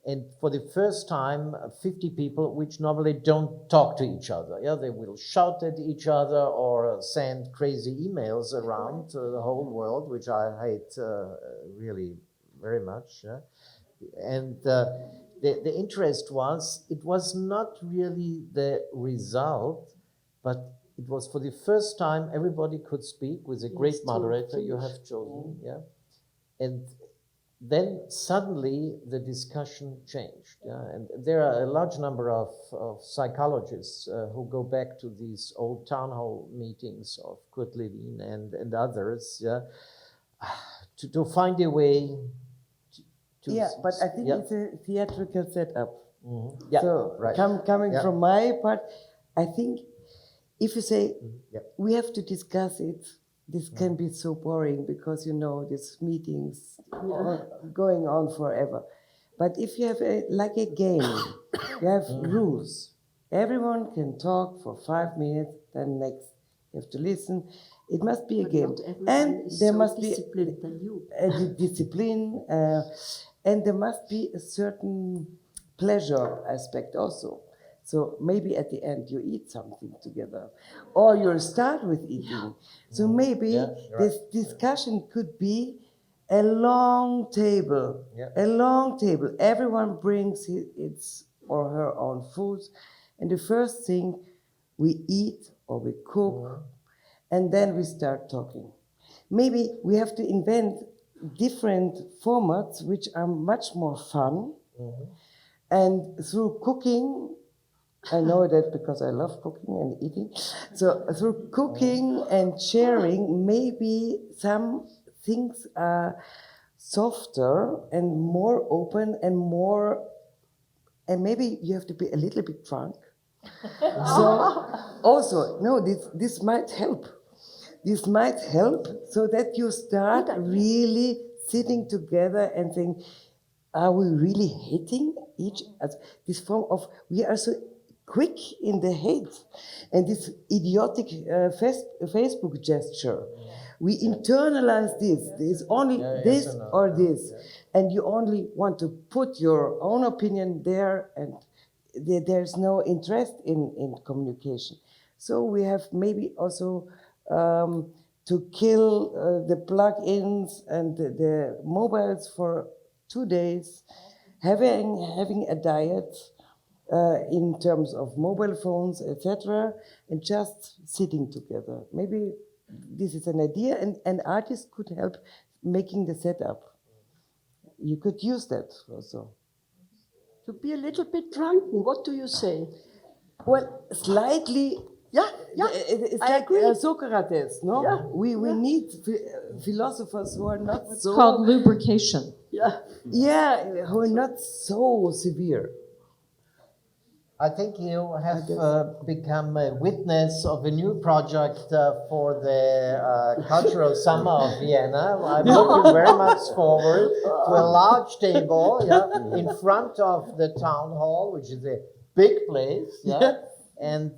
And for the first time, 50 people, which normally don't talk to each other. Yeah, they will shout at each other or send crazy emails around the whole world, which I hate really very much. Yeah? And the interest was, it was not really the result, but it was for the first time everybody could speak with a great Yes, moderator you have chosen, yeah. And then suddenly the discussion changed, yeah. And there are a large number of psychologists who go back to these old town hall meetings of Kurt Lewin and others, yeah, to find a way to Yeah, but I think yeah. it's a theatrical setup. Mm-hmm. Yeah, So right. coming Yeah. from my part, I think if you say Yeah. we have to discuss it, this can be so boring because these meetings are going on forever. But if you have like a game, you have rules. Everyone can talk for 5 minutes, then next you have to listen. It must be a But game, not everyone and is there so must be disciplined than you. a discipline, and there must be a certain pleasure aspect also. So maybe at the end you eat something together, or you start with eating. So maybe Yeah, you're this discussion could be a long table. Yeah. A long table. Everyone brings its or her own food, and the first thing we eat or we cook, and then we start talking. Maybe we have to invent different formats which are much more fun. And through cooking, I know that because I love cooking and eating. So through cooking and sharing, maybe some things are softer and more open and more, and maybe you have to be a little bit drunk. So also, no, this might help. This might help so that you start really sitting together and saying, are we really hating each other? This form of, we are so quick in the hate and this idiotic Facebook gesture. We internalize this. There's only this or this. And you only want to put your own opinion there, and there's no interest in communication. So we have maybe also to kill the plug-ins and the mobiles for 2 days, having a diet in terms of mobile phones, etc., and just sitting together. Maybe this is an idea, and an artist could help making the setup. You could use that also. To be a little bit drunken, what do you say? Well, slightly. Yeah, It's I like agree. Socrates, no? Yeah, We need philosophers who are not It's so... called lubrication. Yeah. Yeah, who are not so severe. I think you have become a witness of a new project for the Cultural Summer of Vienna. I'm looking very much forward to a large table in front of the town hall, which is a big place. Yeah. And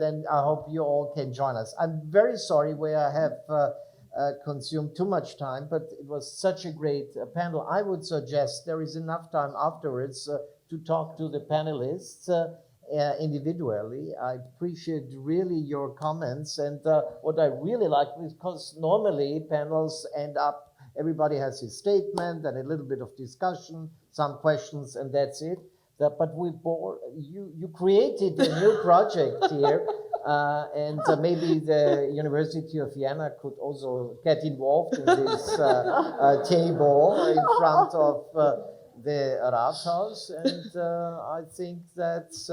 then I hope you all can join us. I'm very sorry we have consumed too much time, but it was such a great panel. I would suggest there is enough time afterwards to talk to the panelists individually. I appreciate really your comments, and what I really like, because normally panels end up, everybody has his statement and a little bit of discussion, some questions, and that's it. But you created a new project here, and maybe the University of Vienna could also get involved in this table in front of the Rathaus, and I think that's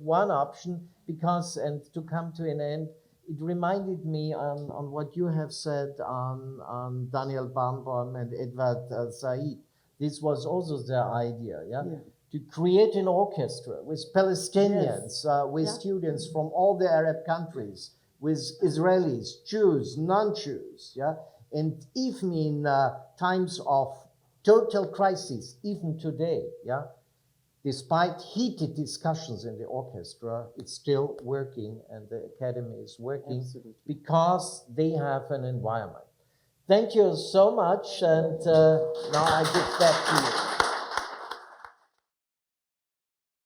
one option, because, and to come to an end, it reminded me on what you have said on Daniel Barnbaum and Edward Said. This was also their idea, yeah? To create an orchestra with Palestinians, with students from all the Arab countries, with Israelis, Jews, non-Jews, yeah? And even in times of total crisis, even today, yeah, despite heated discussions in the orchestra, it's still working, and the academy is working because they have an environment. Thank you so much, and now I give back to you.